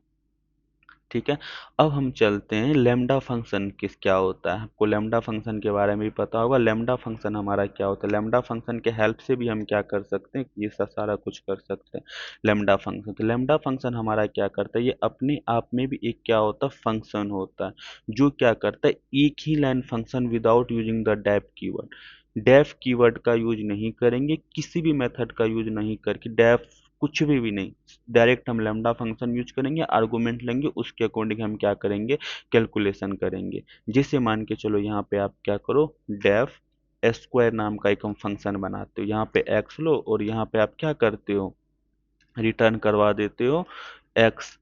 ठीक है, अब हम चलते हैं लैम्डा फंक्शन किस क्या होता है। आपको लैम्डा फंक्शन के बारे में भी पता होगा, लैम्डा फंक्शन हमारा क्या होता है, लैम्डा फंक्शन के हेल्प से भी हम क्या कर सकते हैं, ये सारा कुछ कर सकते हैं। लैम्डा फंक्शन, तो लैम्डा फंक्शन हमारा क्या करता है, ये अपने आप में भी एक क्या होता है, फंक्शन होता है, जो क्या करता है, एक ही line function without using the def keyword. Def keyword का यूज नहीं करेंगे, किसी भी मेथड का यूज नहीं करके, डेफ कुछ भी नहीं, डायरेक्ट हम लैम्डा फंक्शन यूज करेंगे, आर्गुमेंट लेंगे, उसके अकॉर्डिंग हम क्या करेंगे, कैलकुलेशन करेंगे। जैसे मान के चलो यहाँ पे आप क्या करो, डेफ स्क्वायर नाम का एक हम फंक्शन बनाते हो, यहाँ पे एक्स लो और यहाँ पे आप क्या करते हो, रिटर्न करवा देते हो एक्स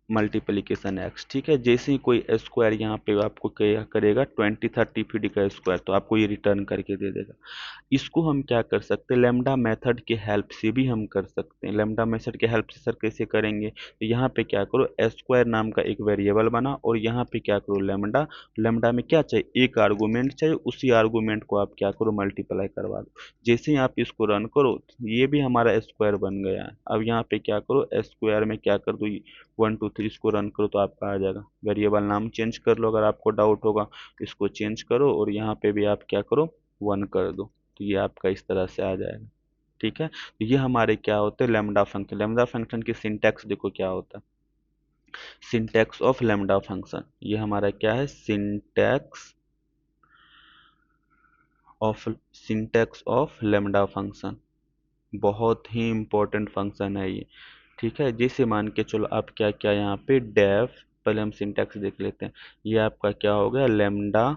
मल्टीप्लीकेशन एक्स। ठीक है, जैसे ही कोई स्क्वायर यहाँ पे आपको क्या करेगा 20-30 फीट का स्क्वायर, तो आपको ये रिटर्न करके दे देगा। इसको हम क्या कर सकते हैं, लेमडा मेथड के हेल्प से भी हम कर सकते हैं। लेमडा मेथड के हेल्प से सर कैसे करेंगे, तो यहाँ पे क्या करो, स्क्वायर नाम का एक वेरिएबल बना और यहाँ पे क्या करो, लेमडा। लेमडा में क्या चाहिए, एक आर्गूमेंट चाहिए, उसी आर्गूमेंट को आप क्या करो, मल्टीप्लाई करवा दो। जैसे ही आप इसको रन करो, ये भी हमारा स्क्वायर बन गया है। अब यहाँ पे क्या करो, स्क्वायर में क्या कर दो, 1 2 3 इसको रन करो तो आपका आ जाएगा। वेरिएबल नाम चेंज कर लो अगर आपको डाउट होगा, इसको चेंज करो और यहाँ पे भी आप क्या करो, 1 कर दो, तो ये आपका इस तरह से आ जाएगा। ठीक है, तो ये हमारे क्या होते हैं, लेमडा फंक्शन। लेमडा फंक्शन की सिंटैक्स देखो क्या होता है, सिंटैक्स ऑफ लेमडा फंक्शन। ये हमारा क्या है, सिंटैक्स ऑफ लेमडा फंक्शन। बहुत ही इंपॉर्टेंट फंक्शन है ये। ठीक है, जैसे मान के चलो आप क्या क्या यहाँ पे डेफ, पहले हम सिंटैक्स देख लेते हैं। ये आपका क्या हो गया, लेमडा।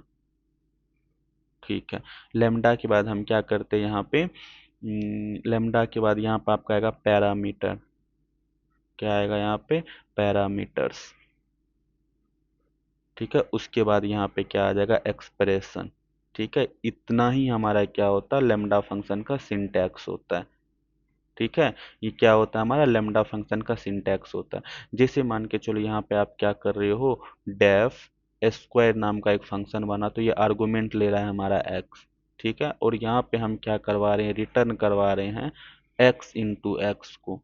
ठीक है, लेमडा के बाद हम क्या करते हैं यहाँ पे, लेमडा के बाद यहाँ पर आपका आएगा पैरामीटर। क्या आएगा यहाँ पे, पैरामीटर्स। ठीक है, उसके बाद यहाँ पे क्या आ जाएगा, एक्सप्रेशन। ठीक है, इतना ही हमारा क्या होता है, लेमडा फंक्शन का सिंटैक्स होता है। ठीक है, ये क्या होता है, हमारा लेमडा फंक्शन का सिंटैक्स होता है। जैसे मान के चलो यहाँ पे आप क्या कर रहे हो, डेफ स्क्वायर नाम का एक फंक्शन बना, तो ये आर्गुमेंट ले रहा है हमारा एक्स। ठीक है, और यहाँ पे हम क्या करवा रहे हैं, रिटर्न करवा रहे हैं एक्स इंटू एक्स को।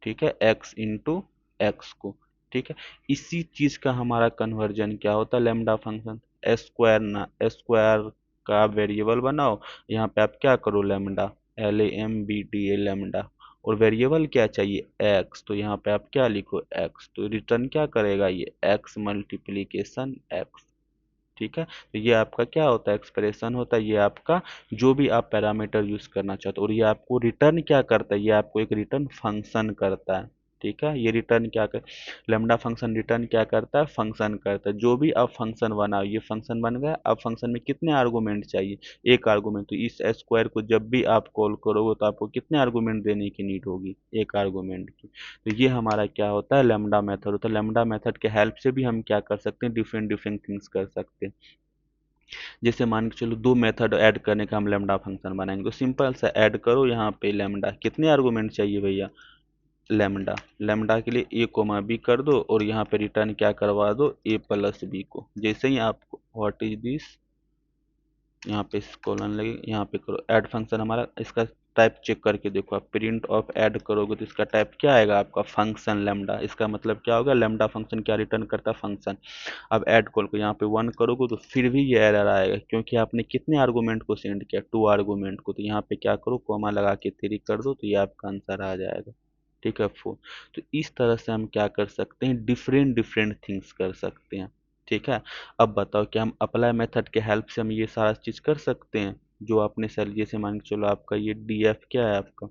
ठीक है, एक्स इंटू एक्स को। ठीक है, इसी चीज का हमारा कन्वर्जन क्या होता है, लेमडा फंक्शन। स्क्वायर ना, स्क्वायर का वेरिएबल बनाओ, यहाँ पे आप क्या करो, लेमडा, LAMBDA लेमडा, और वेरिएबल क्या चाहिए, एक्स, तो यहाँ पे आप क्या लिखो, एक्स, तो रिटर्न क्या करेगा, ये एक्स मल्टीप्लीकेशन एक्स। ठीक है, तो ये आपका क्या होता है, एक्सप्रेशन होता है। ये आपका जो भी आप पैरामीटर यूज करना चाहते हो, और ये आपको रिटर्न क्या करता है, ये आपको एक रिटर्न फंक्शन करता है। ठीक है, ये रिटर्न क्या कर, लेमडा फंक्शन रिटर्न क्या करता है, फंक्शन करता है। जो भी आप फंक्शन बनाओ, ये फंक्शन बन गया। अब फंक्शन में कितने आर्गुमेंट चाहिए, एक आर्गुमेंट, तो इस स्क्वायर को जब भी आप कॉल करोगे तो आपको कितने आर्गुमेंट देने की नीड होगी, एक आर्गुमेंट की। तो ये हमारा क्या होता है, लेमडा मेथड होता है। लेमडा मेथड के हेल्प से भी हम क्या कर सकते हैं, डिफरेंट डिफरेंट थिंग्स कर सकते हैं। जैसे मान के चलो दो मेथड ऐड करने का हम लेमडा फंक्शन बनाएंगे, तो सिंपल सा ऐड करो, यहाँ पे लेमडा, कितने आर्गुमेंट चाहिए भैया, लेमडा। लेमडा के लिए ए कोमा बी कर दो और यहाँ पे रिटर्न क्या करवा दो, ए प्लस बी को। जैसे ही आप व्हाट इज दिस, यहाँ पे कॉलन लगे, यहाँ पे करो ऐड फंक्शन हमारा। इसका टाइप चेक करके देखो, आप प्रिंट ऑफ ऐड करोगे तो इसका टाइप क्या आएगा आपका, फंक्शन लेमडा। इसका मतलब क्या होगा, लेमडा फंक्शन क्या रिटर्न करता है, फंक्शन। अब ऐड कॉल को यहाँ पे 1 करोगे तो फिर भी ये एरर आएगा, क्योंकि आपने कितने आर्गुमेंट को सेंड किया, 2 आर्गुमेंट को। तो यहाँ पे क्या करो, कॉमा लगा के 3 कर दो, तो ये आपका आंसर आ जाएगा। ठीक है, 4। तो इस तरह से हम क्या कर सकते हैं, डिफरेंट डिफरेंट थिंग्स कर सकते हैं। ठीक है, अब बताओ कि हम अप्लाई मेथड के हेल्प से हम ये सारा चीज कर सकते हैं। जो आपने सैलरी, जैसे मान के चलो आपका ये DF क्या है आपका,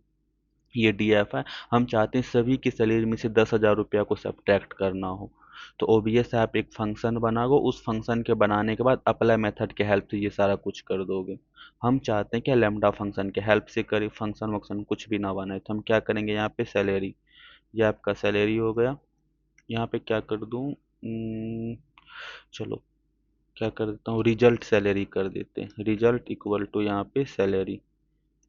ये DF है। हम चाहते हैं सभी की सैलरी में से 10,000 रुपया को सब्ट्रैक्ट करना हो, तो ओबीएस आप एक फंक्शन बनाओगे, उस फंक्शन के बनाने के बाद अप्लाई मेथड के हेल्प से ये सारा कुछ कर दोगे। हम चाहते हैं कि लेमडा फंक्शन के हेल्प से करें, फंक्शन वंक्शन कुछ भी ना बनाए, तो हम क्या करेंगे, यहाँ पे सैलरी, ये आपका सैलरी हो गया। यहाँ पे क्या कर दूँ, चलो क्या कर देता हूँ, रिजल्ट सैलरी कर देते हैं, रिजल्ट इक्वल टू यहाँ पे सैलरी,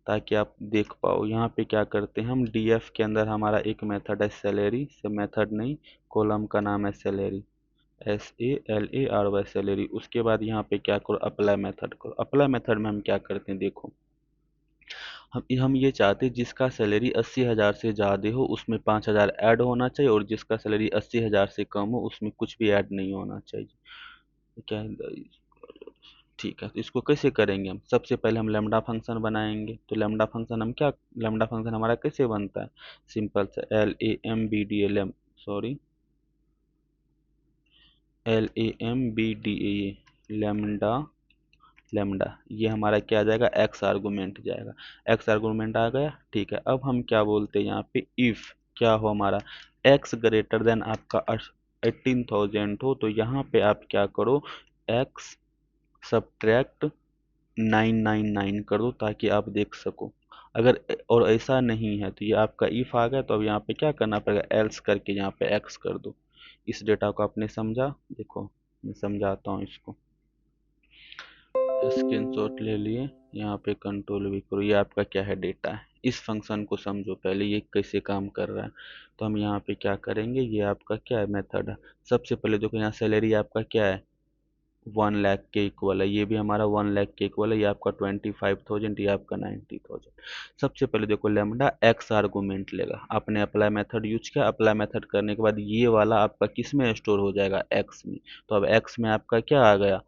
ताकि आप देख पाओ। यहाँ पे क्या करते हैं हम, डीएफ के अंदर हमारा एक मेथड है सैलरी, से मेथड नहीं, कॉलम का नाम है सैलरी, SALARY सैलरी। उसके बाद यहाँ पे क्या करो, अप्लाई मेथड करो। अप्लाई मेथड में हम क्या करते हैं, देखो हम ये चाहते हैं जिसका सैलरी 80,000 से ज़्यादा हो उसमें 5,000 ऐड होना चाहिए, और जिसका सैलरी 80,000 से कम हो उसमें कुछ भी ऐड नहीं होना चाहिए। क्या है, ठीक है, तो इसको कैसे करेंगे हम, सबसे पहले हम लेमडा फंक्शन बनाएंगे। तो लेमडा फंक्शन हम क्या, लेमडा फंक्शन हमारा कैसे बनता है, सिंपल से LAMBDA, sorry LAMBDA, lambda. Lambda ये हमारा क्या आ जाएगा, एक्स आर्गूमेंट जाएगा, एक्स आर्गूमेंट आ गया। ठीक है, अब हम क्या बोलते हैं यहाँ पे, इफ क्या हो हमारा, एक्स ग्रेटर देन आपका 18,000 हो, तो यहाँ पे आप क्या करो, एक्स सब्ट्रैक्ट 999 कर दो ताकि आप देख सको। अगर और ऐसा नहीं है तो ये आपका इफ आ गया, तो अब यहाँ पे क्या करना पड़ेगा, एल्स करके यहाँ पे एक्स कर दो। इस डेटा को आपने समझा? देखो मैं समझाता हूँ इसको। स्क्रीनशॉट ले लिए, यहाँ पे कंट्रोल भी करो। ये आपका क्या है, डेटा है। इस फंक्शन को समझो पहले, ये कैसे काम कर रहा है। तो हम यहाँ पे क्या करेंगे, ये आपका क्या है, मेथड है। सबसे पहले देखो यहाँ सैलरी आपका क्या है, 1 लाख के इक्वल है। ये भी हमारा 1 लाख के इक्वल है। ये आपका 25,000, ये आपका 90,000। सबसे पहले देखो लेमडा एक्स आर्गूमेंट लेगा। आपने अप्लाई मेथड यूज किया, अप्लाई मेथड करने के बाद ये वाला आपका किस में स्टोर हो जाएगा, एक्स में। तो अब एक्स में आपका क्या आ गया,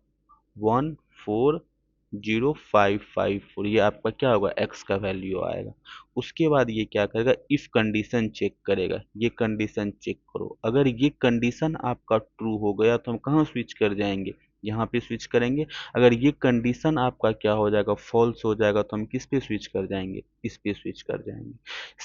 140554। ये आपका क्या होगा, एक्स का वैल्यू आएगा। उसके बाद ये क्या करेगा, इफ कंडीशन चेक करेगा। ये कंडीशन चेक करो, अगर ये कंडीशन आपका ट्रू हो गया तो हम कहाँ स्विच कर जाएंगे, यहाँ पे स्विच करेंगे। अगर ये कंडीशन आपका क्या हो जाएगा, फॉल्स हो जाएगा, तो हम किस पे स्विच कर जाएंगे, इस पे स्विच कर जाएंगे।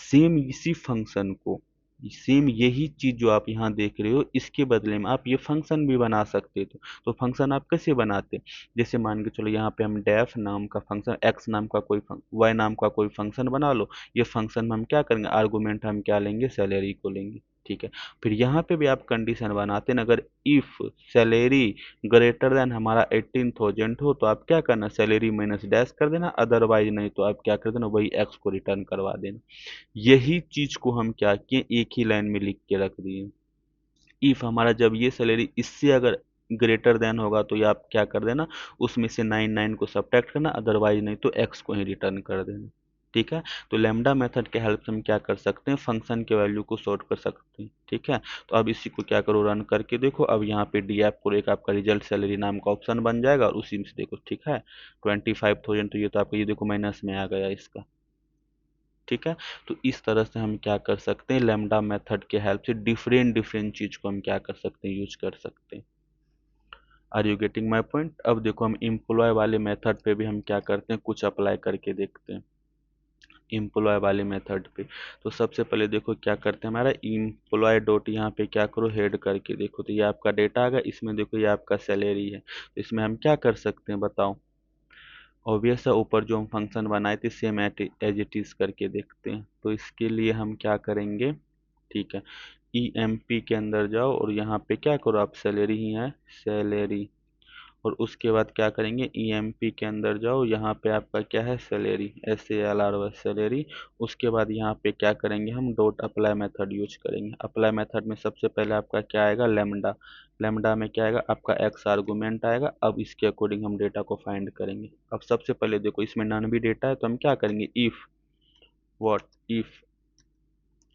सेम इसी फंक्शन को, सेम यही चीज जो आप यहाँ देख रहे हो, इसके बदले में आप ये फंक्शन भी बना सकते थे। तो फंक्शन आप कैसे बनाते, जैसे मान के चलो यहाँ पे हम डेफ नाम का फंक्शन, एक्स नाम का कोई वाई नाम का कोई फंक्शन बना लो। ये फंक्शन में हम क्या करेंगे, आर्गुमेंट हम क्या लेंगे, सैलरी को लेंगे। ठीक है, फिर यहाँ पे भी आप कंडीशन बनाते हैं, अगर इफ सैलरी ग्रेटर देन हमारा 18,000 हो तो आप क्या करना, सैलरी माइनस डैश कर देना, अदरवाइज नहीं तो आप क्या कर देना, वही एक्स को रिटर्न करवा देना। यही चीज को हम क्या किए, एक ही लाइन में लिख के रख दिए। इफ हमारा जब ये सैलरी इससे अगर ग्रेटर देन होगा तो ये आप क्या कर देना, उसमें से 99 को सब्ट्रैक्ट करना, अदरवाइज नहीं तो एक्स को ही रिटर्न कर देना। ठीक है, तो लैम्डा मेथड के हेल्प से हम क्या कर सकते हैं, फंक्शन के वैल्यू को सॉर्ट कर सकते हैं। ठीक है, तो अब इसी को क्या करो, रन करके देखो। अब यहाँ पे डी ऐप को एक आपका रिजल्ट सैलरी नाम का ऑप्शन बन जाएगा, और उसी में से देखो। ठीक है, 25,000, तो ये तो आपका ये देखो माइनस में आ गया इसका। ठीक है, तो इस तरह से हम क्या कर सकते हैं, लैम्डा मेथड के हेल्प से डिफरेंट डिफरेंट चीज को हम क्या कर सकते हैं, यूज कर सकते हैं। Are you getting my point? अब देखो हम इम्प्लॉय वाले मेथड पे भी हम क्या करते हैं, कुछ अप्लाई करके देखते हैं। इम्प्लॉय वाले मेथड पे तो सबसे पहले देखो क्या करते हैं, हमारा इम्प्लॉय डॉट यहाँ पे क्या करो, हेड करके देखो। तो ये आपका डेटा आ गया, इसमें देखो ये आपका सैलरी है। तो इसमें हम क्या कर सकते हैं बताओ, ऑब्वियस है, ऊपर जो हम फंक्शन बनाए थे सेम एज इट इज करके देखते हैं। तो इसके लिए हम क्या करेंगे, ठीक है, ई एम पी के अंदर जाओ और यहाँ पे क्या करो, आप सैलरी ही है, सैलरी। और उसके बाद क्या करेंगे, ई एम पी के अंदर जाओ, यहाँ पे आपका क्या है, सैलरी, SALRY सैलरी। उसके बाद यहाँ पे क्या करेंगे, हम डॉट अप्लाई मेथड यूज करेंगे। अप्लाई मेथड में सबसे पहले आपका क्या आएगा, लेमडा। लेमडा में क्या आएगा, आपका एक्स आर्गूमेंट आएगा। अब इसके अकॉर्डिंग हम डेटा को फाइंड करेंगे। अब सबसे पहले देखो इसमें नन भी डेटा है, तो हम क्या करेंगे, इफ व्हाट,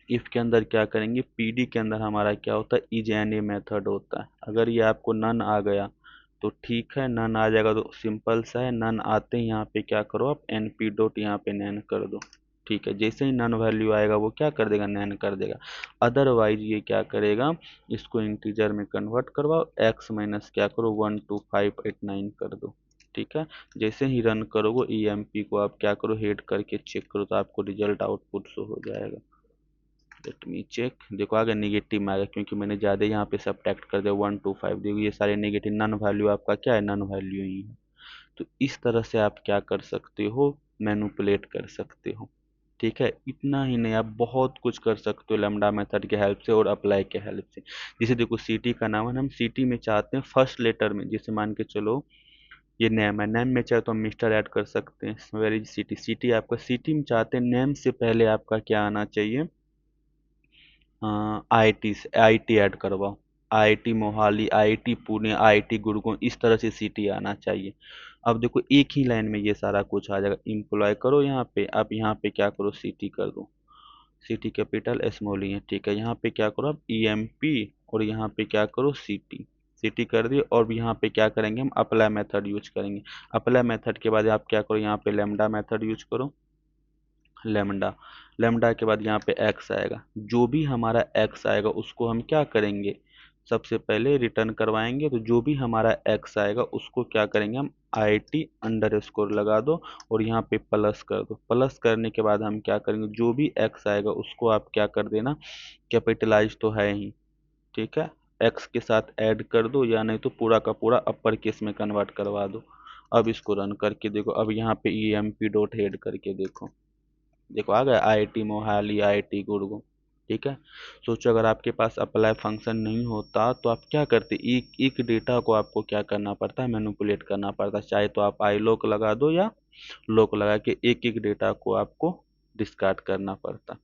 इफ के अंदर क्या करेंगे, पीडी के अंदर हमारा क्या होता है, इज एंड ए मेथड होता है। अगर ये आपको नन आ गया तो ठीक है, नन आ जाएगा तो सिंपल सा है। नन आते ही यहाँ पे क्या करो, आप np डॉट यहाँ पे नैन कर दो। ठीक है, जैसे ही नन वैल्यू आएगा वो क्या कर देगा, नैन कर देगा। अदरवाइज ये क्या करेगा, इसको इंटीजर में कन्वर्ट करवाओ, एक्स माइनस क्या करो, 12589 कर दो। ठीक है, जैसे ही रन करोगे ईएमपी को आप क्या करो, हेड करके चेक करो, तो आपको रिजल्ट आउटपुट शो हो जाएगा। लेट मी चेक, देखो आ गया, निगेटिव में आ गया, क्योंकि मैंने ज़्यादा यहाँ पे सब्ट्रैक्ट कर दिया, 125। देखो ये सारे नेगेटिव, नन वैल्यू आपका क्या है, नन वैल्यू ही है। तो इस तरह से आप क्या कर सकते हो, मैनुपुलेट कर सकते हो। ठीक है, इतना ही नहीं, आप बहुत कुछ कर सकते हो लैम्डा मेथड के हेल्प से और अप्लाई के हेल्प से। जैसे देखो सिटी का नाम है, हम सिटी में चाहते हैं फर्स्ट लेटर में, जैसे मान के चलो ये नेम है, नेम में चाहे तो हम मिस्टर ऐड कर सकते हैं। वेर इज सिटी, सिटी आपका सिटी में चाहते हैं नेम से पहले आपका क्या आना चाहिए, IIT से IIT ऐड करवाओ। IIT Mohali, IIT Pune, IIT Gurgaon, इस तरह से सिटी आना चाहिए। अब देखो एक ही लाइन में ये सारा कुछ आ जाएगा। इम्प्लॉय करो यहाँ पे, आप यहाँ पे क्या करो, सिटी कर दो। सिटी कैपिटल स्मॉल ही है। ठीक है, यहाँ पे क्या करो आप, EMP, और यहाँ पे क्या करो, सिटी। सिटी कर दिए, और यहाँ पे क्या करेंगे, हम अप्लाई मेथड यूज करेंगे। अप्लाई मेथड के बाद आप क्या करो, यहाँ पे लेमडा मेथड यूज करो। लेमडा, लेमडा के बाद यहाँ पे एक्स आएगा। जो भी हमारा एक्स आएगा उसको हम क्या करेंगे, सबसे पहले रिटर्न करवाएंगे। तो जो भी हमारा एक्स आएगा उसको क्या करेंगे, हम IT अंडर स्कोर लगा दो, और यहाँ पे प्लस कर दो। प्लस करने के बाद हम क्या करेंगे, जो भी एक्स आएगा उसको आप क्या कर देना, कैपिटलाइज तो है ही, ठीक है, एक्स के साथ ऐड कर दो, या नहीं तो पूरा का पूरा अपर केस में कन्वर्ट करवा दो। अब इसको रन करके देखो, अब यहाँ पे emp डॉट हेड करके देखो, देखो आ गया IIT मोहाली, IIT गुड़गांव। ठीक है, सोचो अगर आपके पास अप्लाई फंक्शन नहीं होता तो आप क्या करते, एक एक डेटा को आपको क्या करना पड़ता है, मैनिपुलेट करना पड़ता है, चाहे तो आप आई लॉक लगा दो या लॉक लगा के एक एक डेटा को आपको डिस्कार्ड करना पड़ता।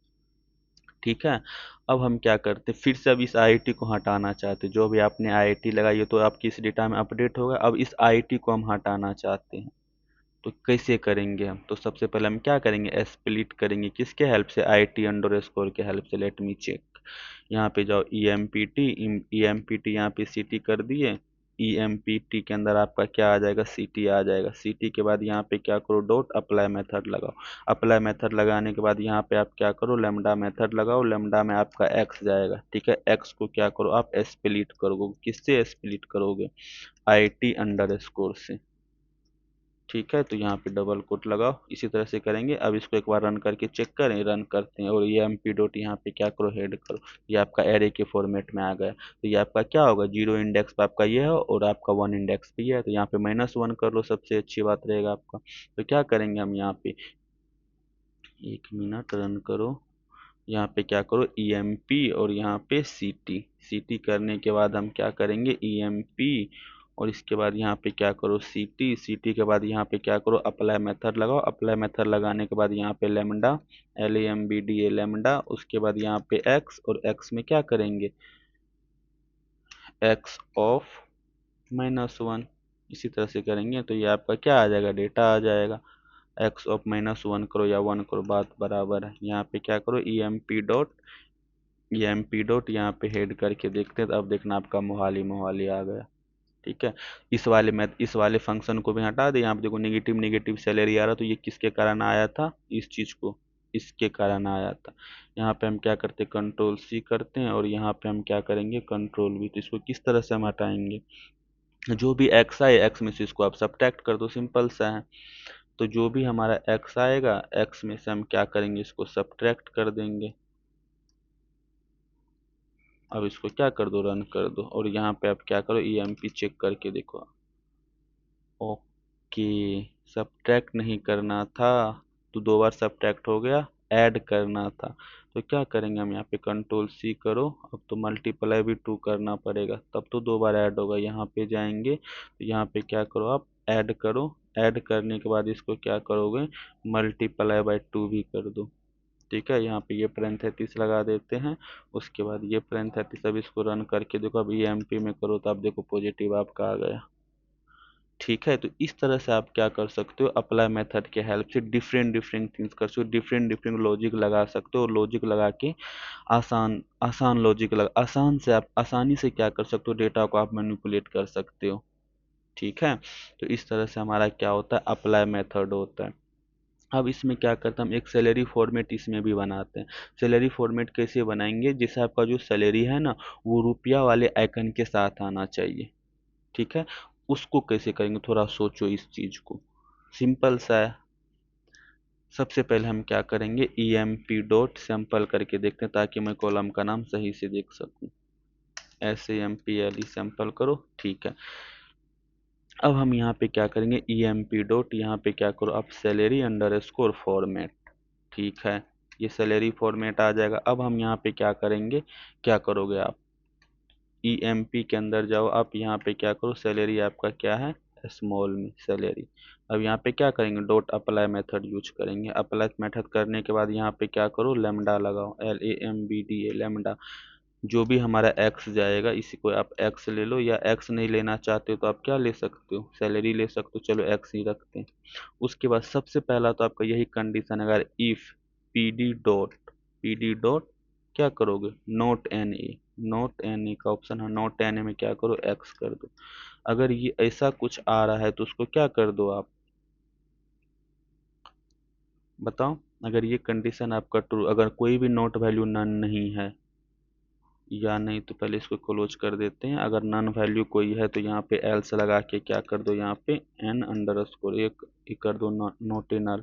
ठीक है, अब हम क्या करते, फिर से अब इस IIT को हटाना चाहते, जो भी आपने IIT लगाई है तो आपकी इस डेटा में अपडेट होगा, अब इस IIT को हम हटाना चाहते हैं, तो कैसे करेंगे हम, तो सबसे पहले हम क्या करेंगे, स्प्लिट करेंगे, किसके हेल्प से, IT अंडर स्कोर के हेल्प से। लेट मी चेक, यहाँ पे जाओ EMPT यहाँ पे CT कर दिए, EMPT के अंदर आपका क्या आ जाएगा, CT आ जाएगा। CT के बाद यहाँ पे क्या करो, डॉट अप्लाई मेथड लगाओ, अप्लाई मेथड लगाने के बाद यहाँ पे आप क्या करो, लेमडा मेथड लगाओ, लेमडा में आपका x जाएगा। ठीक है, x को क्या करो, आप स्प्लिट करोगे, किससे स्प्लिट करोगे, IT अंडर स्कोर से। ठीक है, तो यहाँ पे डबल कोट लगाओ, इसी तरह से करेंगे। अब इसको एक बार रन करके चेक करें, रन करते हैं, और ये एमपी डॉट यहाँ पे क्या करो, हेड करो, ये आपका एरे के फॉर्मेट में आ गया। तो ये आपका क्या होगा, 0 इंडेक्स पे आपका ये है और आपका 1 इंडेक्स पे ये है, तो यहाँ पे -1 कर लो, सबसे अच्छी बात रहेगा आपका। तो क्या करेंगे हम यहाँ पे, 1 मिनट रन करो, यहाँ पे क्या करो, EMP और यहाँ पे CT करने के बाद हम क्या करेंगे, EMP और इसके बाद यहाँ पे क्या करो, CT के बाद यहाँ पे क्या करो, अप्लाई मेथड लगाओ, अप्लाई मेथड लगाने के बाद यहाँ पे लेमडा, LAMBDA लेमडा, उसके बाद यहाँ पे x, और x में क्या करेंगे, x ऑफ -1, इसी तरह से करेंगे तो ये आपका क्या आ जाएगा, डेटा आ जाएगा। x ऑफ -1 करो या 1 करो, बात बराबर है। यहाँ पे क्या करो, EMP डॉट यहाँ पे हेड करके देखते हैं, तो अब देखना आपका मोहाली मोहाली आ गया। ठीक है, इस वाले फंक्शन को भी हटा दे, यहाँ पे देखो नेगेटिव नेगेटिव सैलरी आ रहा, तो ये किसके कारण आया था, इस चीज को, इसके कारण आया था। यहाँ पे हम क्या करते हैं, कंट्रोल C करते हैं, और यहाँ पे हम क्या करेंगे, कंट्रोल V। तो इसको किस तरह से हम हटाएंगे, जो भी x आए, x में से इसको आप सब्ट्रैक्ट कर दो, सिंपल सा है। तो जो भी हमारा x आएगा, x में से हम क्या करेंगे, इसको सब्ट्रैक्ट कर देंगे। अब इसको क्या कर दो, रन कर दो, और यहाँ पे आप क्या करो, EMP चेक करके देखो। ओके, सब्ट्रैक्ट नहीं करना था, तो 2 बार सब्ट्रैक्ट हो गया, ऐड करना था। तो क्या करेंगे हम, यहाँ पे कंट्रोल C करो, अब तो मल्टीप्लाई भी 2 करना पड़ेगा, तब तो 2 बार ऐड होगा। यहाँ पे जाएंगे तो यहाँ पे क्या करो, आप ऐड करो, ऐड करने के बाद इसको क्या करोगे, ×2 भी कर दो। ठीक है, यहाँ पे ये पैरेंथेसिस लगा देते हैं, उसके बाद ये पैरेंथेसिस। अब इसको रन करके देखो, अब EMP में करो तो आप देखो पॉजिटिव आपका आ गया। ठीक है, तो इस तरह से आप क्या कर सकते हो, अप्लाई मेथड के हेल्प से डिफरेंट डिफरेंट थिंग्स कर सकते हो, डिफरेंट डिफरेंट लॉजिक लगा सकते हो, और लॉजिक लगा के आसान आसान लॉजिक लगा, आसान से आप आसानी से क्या कर सकते हो, डेटा को आप मैनिपुलेट कर सकते हो। ठीक है, तो इस तरह से हमारा क्या होता है, अप्लाई मेथड होता है। अब इसमें क्या करते हैं, हम एक सैलरी फॉर्मेट इसमें भी बनाते हैं। सैलरी फॉर्मेट कैसे बनाएंगे, जिससे आपका जो सैलरी है ना, वो रुपया वाले आइकन के साथ आना चाहिए। ठीक है, उसको कैसे करेंगे, थोड़ा सोचो इस चीज को, सिंपल सा है। सबसे पहले हम क्या करेंगे, EMP डॉट सैंपल करके देखते हैं, ताकि मैं कॉलम का नाम सही से देख सकूं। SAMPLE सैंपल करो। ठीक है, अब हम यहाँ पे क्या करेंगे, EMP डॉट यहाँ पे क्या करो, आप सैलरी अंडर स्कोर फॉर्मेट। ठीक है, ये सैलरी फॉर्मेट आ जाएगा। अब हम यहाँ पे क्या करेंगे, क्या करोगे आप, EMP के अंदर जाओ, आप यहाँ पे क्या करो, सैलरी आपका क्या है, स्मॉल में सैलरी। अब यहाँ पे क्या करेंगे, डॉट अप्लाई मेथड यूज करेंगे। अप्लाई मेथड करने के बाद यहाँ पे क्या करो, लेमडा लगाओ, LAMBDA लेमडा। जो भी हमारा x जाएगा, इसी को आप x ले लो, या x नहीं लेना चाहते हो तो आप क्या ले सकते हो, सैलरी ले सकते हो, चलो x ही रखते हैं। उसके बाद सबसे पहला तो आपका यही कंडीशन, अगर इफ PD डॉट क्या करोगे, नॉट एन ए का ऑप्शन है, नॉट एन ए में क्या करो, x कर दो। अगर ये ऐसा कुछ आ रहा है तो उसको क्या कर दो आप, बताओ। अगर ये कंडीशन आपका ट्रू, अगर कोई भी नॉट वैल्यू नन नहीं है, या नहीं तो पहले इसको क्लोज कर देते हैं। अगर नन वैल्यू कोई है तो यहाँ पे एल्स लगा के क्या कर दो, यहाँ पे n अंडर स्कोर एक कर दो, नॉट ए नल।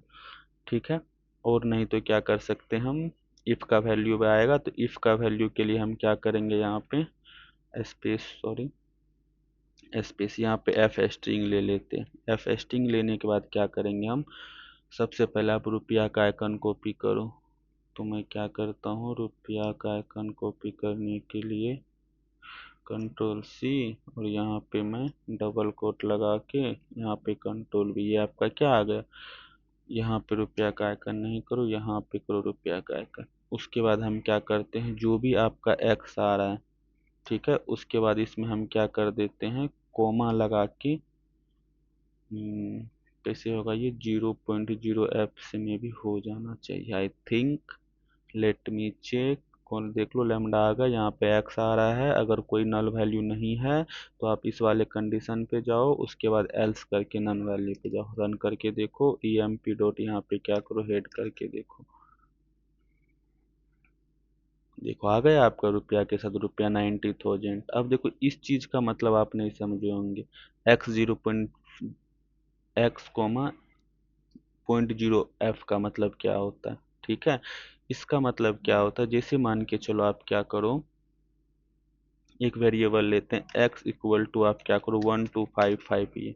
ठीक है, और नहीं तो क्या कर सकते हैं हम, इफ का वैल्यू आएगा तो इफ का वैल्यू के लिए हम क्या करेंगे, यहाँ पे स्पेस, सॉरी, स्पेस, यहाँ पे एफ स्ट्रिंग ले लेते हैं। एफ स्ट्रिंग लेने के बाद क्या करेंगे हम, सबसे पहले आप रुपया का आइकन कॉपी करो। तो मैं क्या करता हूँ, रुपया का आइकन कॉपी करने के लिए कंट्रोल सी, और यहाँ पे मैं डबल कोट लगा के यहाँ पे कंट्रोल वी, ये आपका क्या आ गया, यहाँ पे रुपया का आइकन नहीं करो, यहाँ पे करो रुपया का आइकन। उसके बाद हम क्या करते हैं, जो भी आपका एक्स आ रहा है, ठीक है, उसके बाद इसमें हम क्या कर देते हैं, कोमा लगा के कैसे होगा ये, 0.0 से में भी हो जाना चाहिए I think. Let me check, कौन देख लो, लेमडा आ गया, यहाँ पे एक्स आ रहा है। अगर कोई नल वैल्यू नहीं है तो आप इस वाले कंडीशन पे जाओ, उसके बाद एल्स करके नन वैल्यू पे जाओ, रन करके देखो, emp डॉट यहाँ पे क्या करो, हेड करके देखो, देखो आ गया आपका रुपया के साथ रुपया 90,000। अब देखो इस चीज का मतलब आप नहीं समझे होंगे, एक्स 0.x,0 का मतलब क्या होता है, ठीक है। इसका मतलब क्या होता है, जैसे मान के चलो आप क्या करो, एक वेरिएबल लेते हैं x इक्वल टू, आप क्या करो 1255, ये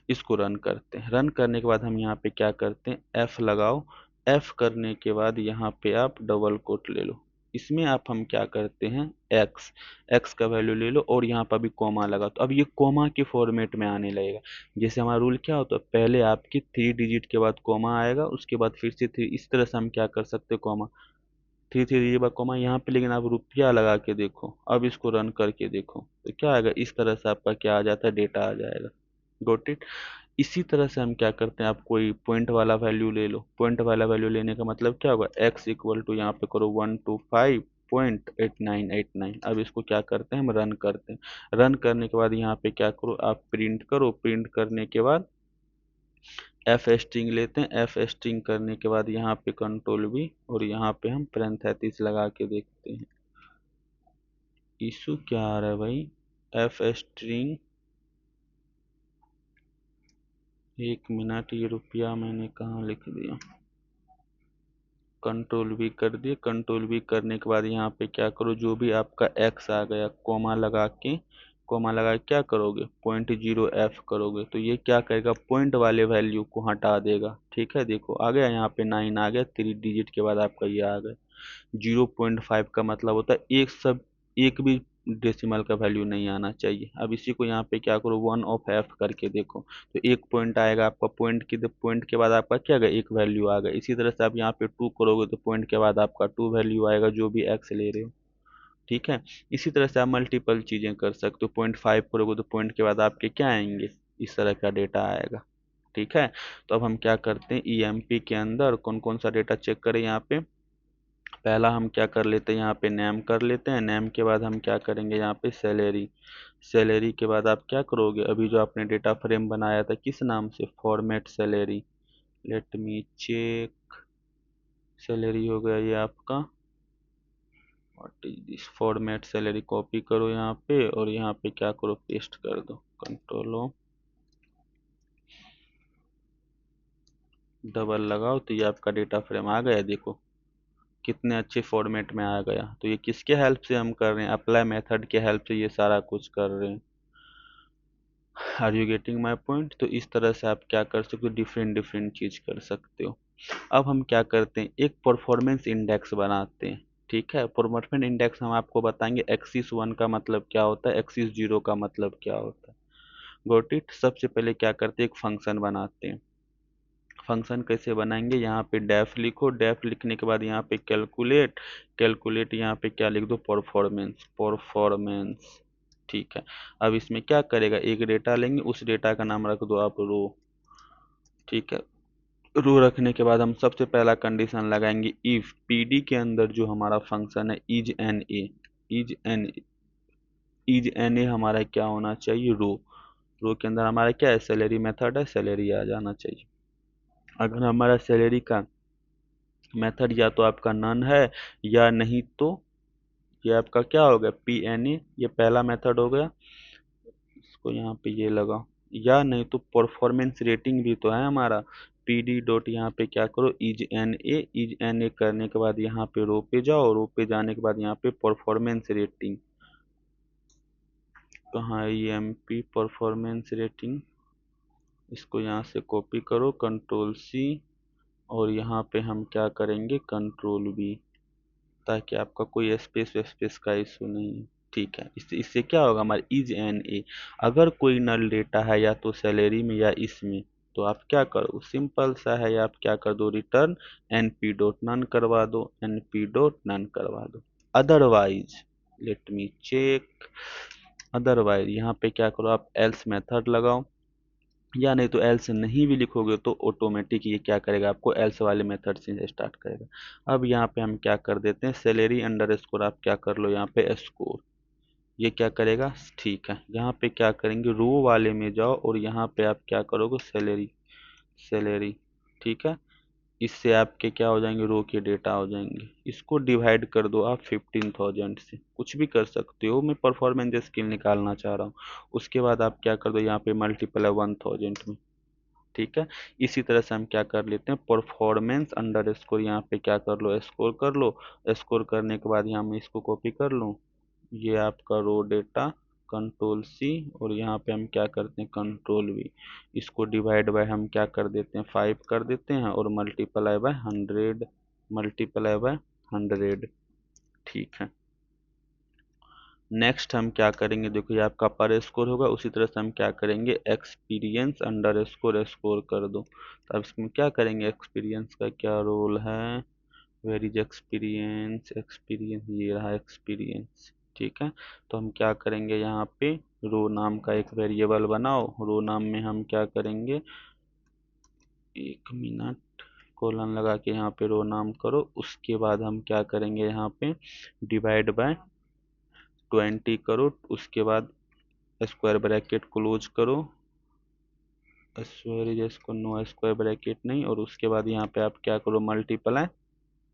इसको रन करते हैं। रन करने के बाद हम यहाँ पे क्या करते हैं, f लगाओ। f करने के बाद यहाँ पे आप डबल कोट ले लो, इसमें आप हम क्या करते हैं, x, x का वैल्यू ले लो और यहाँ पर भी कोमा लगा, तो अब ये कोमा के फॉर्मेट में आने लगेगा। जैसे हमारा रूल क्या होता है, पहले आपकी 3 डिजिट के बाद कोमा आएगा, उसके बाद फिर से 3, इस तरह से हम क्या कर सकते हैं, कोमा 3 3 ये कॉमा यहाँ पे, लेकिन आप रुपया लगा के देखो, अब इसको रन करके देखो तो क्या आएगा, इस तरह से आपका क्या आ जाता है, डेटा आ जाएगा। Got it. इसी तरह से हम क्या करते हैं, आप कोई पॉइंट वाला वैल्यू ले लो, पॉइंट वाला वैल्यू लेने का मतलब क्या होगा, x इक्वल टू यहाँ पे करो 125.8989। अब इसको क्या करते हैं, हम रन करते हैं। रन करने के बाद यहाँ पे क्या करो, आप प्रिंट करो, प्रिंट करने के बाद एफ स्ट्रिंग लेते हैं। एफ स्ट्रिंग करने के बाद यहाँ पे कंट्रोल भी, और यहाँ पे हम पैरेंथेसिस लगा के देखते हैं, इशू क्या आ रहा है भाई, एफ स्ट्रिंग, एक मिनट, ये रुपया मैंने कहाँ लिख दिया, कंट्रोल भी कर दिए। कंट्रोल भी करने के बाद यहाँ पे क्या करो, जो भी आपका एक्स आ गया, कोमा लगा के, कोमा लगा के क्या करोगे, 0.0 करोगे, तो ये क्या करेगा, पॉइंट वाले वैल्यू को हटा देगा, ठीक है। देखो आ गया, यहाँ पे 9 आ गया, 3 डिजिट के बाद आपका ये आ गया। 0.5 का मतलब होता है एक भी डेसिमल का वैल्यू नहीं आना चाहिए। अब इसी को यहाँ पे क्या करो, 1 ऑफ f करके देखो, तो एक पॉइंट आएगा आपका, पॉइंट के बाद आपका क्या आएगा, एक वैल्यू आ गया। इसी तरह से आप यहाँ पे 2 करोगे तो पॉइंट के बाद आपका 2 वैल्यू आएगा, जो भी x ले रहे हो, ठीक है। इसी तरह से आप मल्टीपल चीजें कर सकते हो, 0.5 करोगे तो पॉइंट के बाद आपके क्या आएंगे, इस तरह का डेटा आएगा, ठीक है। तो अब हम क्या करते हैं, emp के अंदर कौन कौन सा डेटा चेक करें, यहाँ पे पहला हम क्या कर लेते हैं, यहाँ पे नेम कर लेते हैं। नेम के बाद हम क्या करेंगे, यहाँ पे सैलरी, सैलरी के बाद आप क्या करोगे, अभी जो आपने डेटा फ्रेम बनाया था किस नाम से, format salary, let me check, salary हो गया ये आपका, what is this, format salary, copy करो यहाँ पे और यहाँ पे क्या करो, पेस्ट कर दो, कंट्रोल ओ डबल लगाओ, तो ये आपका डेटा फ्रेम आ गया, देखो कितने अच्छे फॉर्मेट में आ गया। तो ये किसके हेल्प से हम कर रहे हैं, अप्लाई मेथड के हेल्प से ये सारा कुछ कर रहे हैं। Are you getting my point. तो इस तरह से आप क्या कर सकते हो, डिफरेंट डिफरेंट चीज कर सकते हो। अब हम क्या करते हैं, एक परफॉर्मेंस इंडेक्स बनाते हैं, ठीक है। परफॉर्मेंस इंडेक्स हम आपको बताएंगे, एक्सिस 1 का मतलब क्या होता है, एक्सिस 0 का मतलब क्या होता है। Got it. सबसे पहले क्या करते हैं, एक फंक्शन बनाते हैं। फंक्शन कैसे बनाएंगे, यहाँ पे डेफ लिखो, डेफ लिखने के बाद यहाँ पे कैलकुलेट, कैलकुलेट यहाँ पे क्या लिख दो, परफॉर्मेंस, परफॉर्मेंस, ठीक है। अब इसमें क्या करेगा, एक डेटा लेंगे, उस डेटा का नाम रख दो आप रो, ठीक है। रो रखने के बाद हम सबसे पहला कंडीशन लगाएंगे, इफ पीडी के अंदर जो हमारा फंक्शन है इज एन ए हमारा क्या होना चाहिए, रो, रो के अंदर हमारा क्या है, सैलरी मेथड है, सैलरी आ जाना चाहिए। अगर हमारा सैलरी का मेथड या तो आपका नन है, या नहीं तो ये आपका क्या हो गया, PNA, ये पहला मेथड हो गया, इसको यहाँ पे ये लगा, या नहीं तो परफॉर्मेंस रेटिंग भी तो है हमारा, PD डॉट यहाँ पे क्या करो, इज एन ए करने के बाद यहाँ पे रो पे जाओ, रो पे जाने के बाद यहाँ पे परफॉर्मेंस रेटिंग, कहाँ EMP परफॉर्मेंस रेटिंग, इसको यहाँ से कॉपी करो, कंट्रोल C, और यहाँ पे हम क्या करेंगे कंट्रोल V, ताकि आपका कोई स्पेस वेस्पेस का इशू नहीं है। ठीक है, इससे क्या होगा, हमारे इज एन ए, अगर कोई नल डेटा है या तो सैलरी में या इसमें, तो आप क्या करो, सिंपल सा है, आप क्या कर दो, रिटर्न np डॉट नन करवा दो, np डॉट नन करवा दो। Otherwise let me check, otherwise यहाँ पे क्या करो, आप एल्स मेथड लगाओ, या नहीं तो एल्स नहीं भी लिखोगे तो ऑटोमेटिक ये क्या करेगा, आपको एल्स वाले मेथड से स्टार्ट करेगा। अब यहाँ पे हम क्या कर देते हैं, सैलरी अंडर स्कोर, आप क्या कर लो यहाँ पे स्कोर, ये क्या करेगा, ठीक है। यहाँ पे क्या करेंगे, रो वाले में जाओ और यहाँ पे आप क्या करोगे, सैलरी, सैलरी, ठीक है। इससे आपके क्या हो जाएंगे, रो के डेटा हो जाएंगे। इसको डिवाइड कर दो आप 15,000 से, कुछ भी कर सकते हो, मैं परफॉर्मेंस स्किल निकालना चाह रहा हूँ। उसके बाद आप क्या कर दो, यहाँ पे मल्टीप्लाई 1000 में, ठीक है। इसी तरह से हम क्या कर लेते हैं, परफॉर्मेंस अंडर स्कोर, यहाँ पे क्या कर लो, स्कोर कर लो। स्कोर करने के बाद यहाँ मैं इसको कॉपी कर लूँ, ये आपका रो डेटा, कंट्रोल C, और यहाँ पे हम क्या करते हैं, कंट्रोल V, इसको डिवाइड बाय हम क्या कर देते हैं, 5 कर देते हैं, और मल्टीप्लाई बाय 100, मल्टीप्लाई बाय 100, ठीक है। नेक्स्ट हम क्या करेंगे, देखो ये आपका पर स्कोर होगा, उसी तरह से हम क्या करेंगे, एक्सपीरियंस अंडर स्कोर स्कोर कर दो। तो अब इसमें क्या करेंगे, एक्सपीरियंस का क्या रोल है, वेर इज एक्सपीरियंस, एक्सपीरियंस ये रहा एक्सपीरियंस, ठीक है। तो हम क्या करेंगे, यहाँ पे रो नाम का एक वेरिएबल बनाओ, रो नाम में हम क्या करेंगे, 1 मिनट, कोलन लगा के यहाँ पे रो नाम करो। उसके बाद हम क्या करेंगे, यहाँ पे डिवाइड बाय 20 करो, उसके बाद स्क्वायर ब्रैकेट क्लोज करो, स्क्वायर इसको नो स्क्वायर ब्रैकेट नहीं, और उसके बाद यहाँ पे आप क्या करो, मल्टीप्लाई